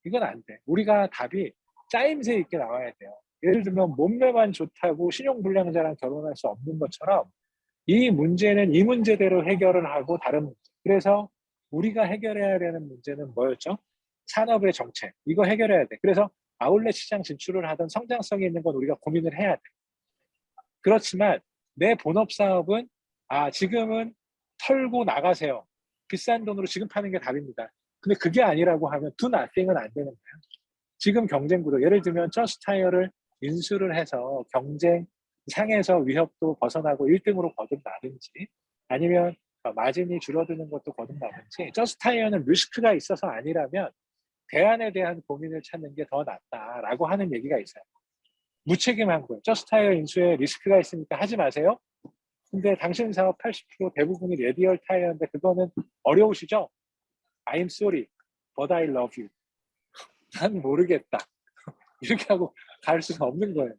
이건 안 돼. 우리가 답이 짜임새 있게 나와야 돼요. 예를 들면 몸매만 좋다고 신용불량자랑 결혼할 수 없는 것처럼 이 문제는 이 문제대로 해결을 하고 다른 문제. 그래서 우리가 해결해야 되는 문제는 뭐였죠? 산업의 정책. 이거 해결해야 돼. 그래서 아울렛 시장 진출을 하던 성장성이 있는 건 우리가 고민을 해야 돼. 그렇지만 내 본업 사업은 지금은 털고 나가세요. 비싼 돈으로 지금 파는 게 답입니다. 근데 그게 아니라고 하면 do nothing은 안 되는 거예요. 지금 경쟁 구도 예를 들면 저스트 타이어를 인수를 해서 경쟁 상에서 위협도 벗어나고 1등으로 거듭나든지 아니면 마진이 줄어드는 것도 거듭나든지 저스트 타이어는 리스크가 있어서 아니라면 대안에 대한 고민을 찾는 게 더 낫다라고 하는 얘기가 있어요. 무책임한 거예요. 저스트 타이어 인수에 리스크가 있으니까 하지 마세요. 근데 당신 사업 80% 대부분이 레디얼 타이어인데 그거는 어려우시죠? I'm sorry, but I love you. 난 모르겠다. 이렇게 하고 갈 수가 없는 거예요.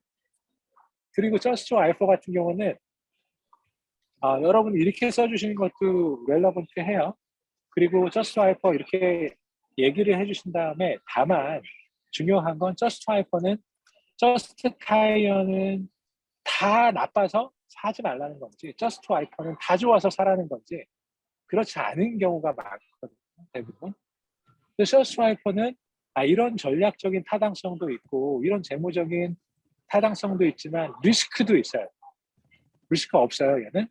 그리고 저스트 와이퍼 같은 경우는 여러분 이렇게 써주시는 것도 렐러번트 해요. 그리고 저스트 와이퍼 이렇게 얘기를 해주신 다음에 다만 중요한 건 저스트 와이퍼는 저스트 타이어는 다 나빠서 사지 말라는 건지 저스트 와이퍼는 다 좋아서 사라는 건지 그렇지 않은 경우가 많거든요. 대부분. 셀프스와이퍼는 이런 전략적인 타당성도 있고 이런 재무적인 타당성도 있지만 리스크도 있어요. 리스크 없어요, 얘는?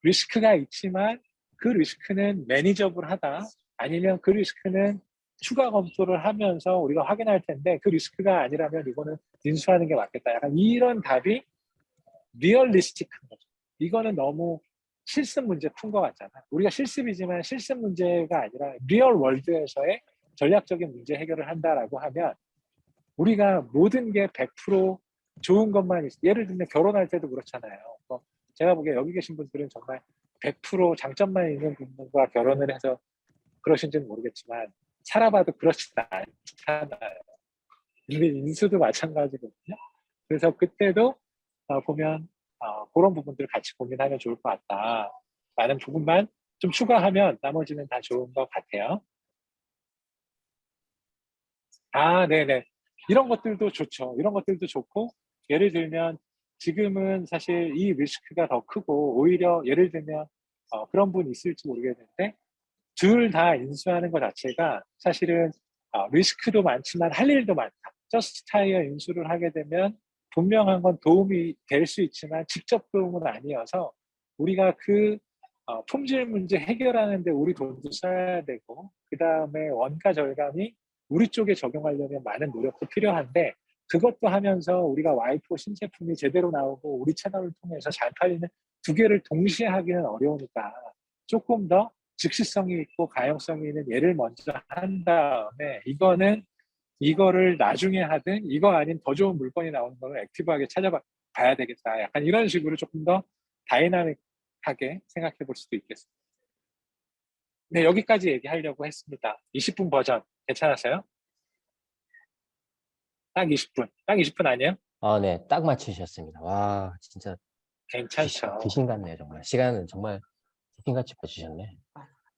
리스크가 있지만 그 리스크는 매니저블하다. 아니면 그 리스크는 추가 검토를 하면서 우리가 확인할 텐데 그 리스크가 아니라면 이거는 인수하는 게 맞겠다. 약간 이런 답이 리얼리스틱한 거죠. 이거는 너무 실습 문제 푼 것 같잖아. 우리가 실습이지만 실습 문제가 아니라 리얼 월드에서의 전략적인 문제 해결을 한다라고 하면 우리가 모든 게 100% 좋은 것만 예를 들면 결혼할 때도 그렇잖아요. 제가 보기에 여기 계신 분들은 정말 100% 장점만 있는 분과 결혼을 해서 그러신지는 모르겠지만 살아봐도 그렇지 않잖아요. 근데 인수도 마찬가지거든요. 그래서 그때도 보면 그런 부분들을 같이 고민하면 좋을 것 같다. 라는 부분만 좀 추가하면 나머지는 다 좋은 것 같아요. 네네. 이런 것들도 좋죠. 이런 것들도 좋고 예를 들면 지금은 사실 이 리스크가 더 크고 오히려 예를 들면 그런 분이 있을지 모르겠는데 둘 다 인수하는 것 자체가 사실은 리스크도 많지만 할 일도 많다. 저스트 타이어 인수를 하게 되면 분명한 건 도움이 될 수 있지만 직접 도움은 아니어서 우리가 그 품질 문제 해결하는데 우리 돈도 써야 되고 그 다음에 원가 절감이 우리 쪽에 적용하려면 많은 노력도 필요한데 그것도 하면서 우리가 와이프 신제품이 제대로 나오고 우리 채널을 통해서 잘 팔리는 두 개를 동시에 하기는 어려우니까 조금 더 즉시성이 있고 가용성이 있는 예를 먼저 한 다음에 이거를 나중에 하든 이거 아닌 더 좋은 물건이 나오는 거를 액티브하게 찾아봐야 되겠다. 약간 이런 식으로 조금 더 다이나믹하게 생각해 볼 수도 있겠습니다. 네, 여기까지 얘기하려고 했습니다. 20분 버전 괜찮았어요? 딱 20분. 딱 20분 아니에요? 네, 딱 맞추셨습니다. 와, 진짜 괜찮죠. 귀신 같네요, 정말. 시간은 정말 귀신같이 봐주셨네.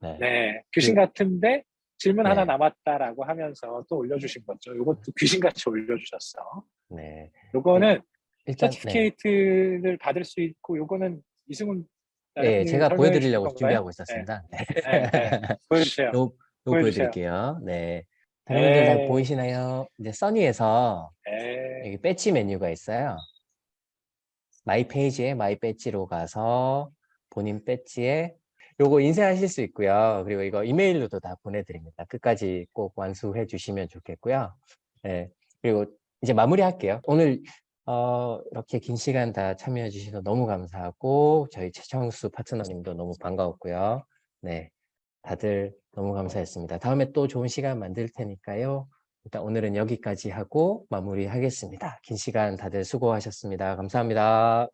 네. 네, 귀신 같은데 질문 하나 네. 남았다라고 하면서 또 올려주신 거죠. 이것도 귀신같이 올려주셨어. 네. 요거는 일단, 네. 서티피케이트를 받을 수 있고 요거는 이승훈 네, 제가 설명해 보여드리려고 주실 건가요? 준비하고 있었습니다. 네. 보여주세요. 요거 보여주세요. 보여드릴게요. 네. 다른분들 다 보이시나요? 이제 써니에서 여기 배지 메뉴가 있어요. 마이 페이지에 마이 배지로 가서 본인 배지에 요거 인쇄하실 수 있고요. 그리고 이거 이메일로도 다 보내드립니다. 끝까지 꼭 완수해 주시면 좋겠고요. 네. 그리고 이제 마무리할게요. 오늘 이렇게 긴 시간 다 참여해 주셔서 너무 감사하고 저희 최청수 파트너님도 너무 반가웠고요. 네, 다들 너무 감사했습니다. 다음에 또 좋은 시간 만들 테니까요. 일단 오늘은 여기까지 하고 마무리하겠습니다. 긴 시간 다들 수고하셨습니다. 감사합니다.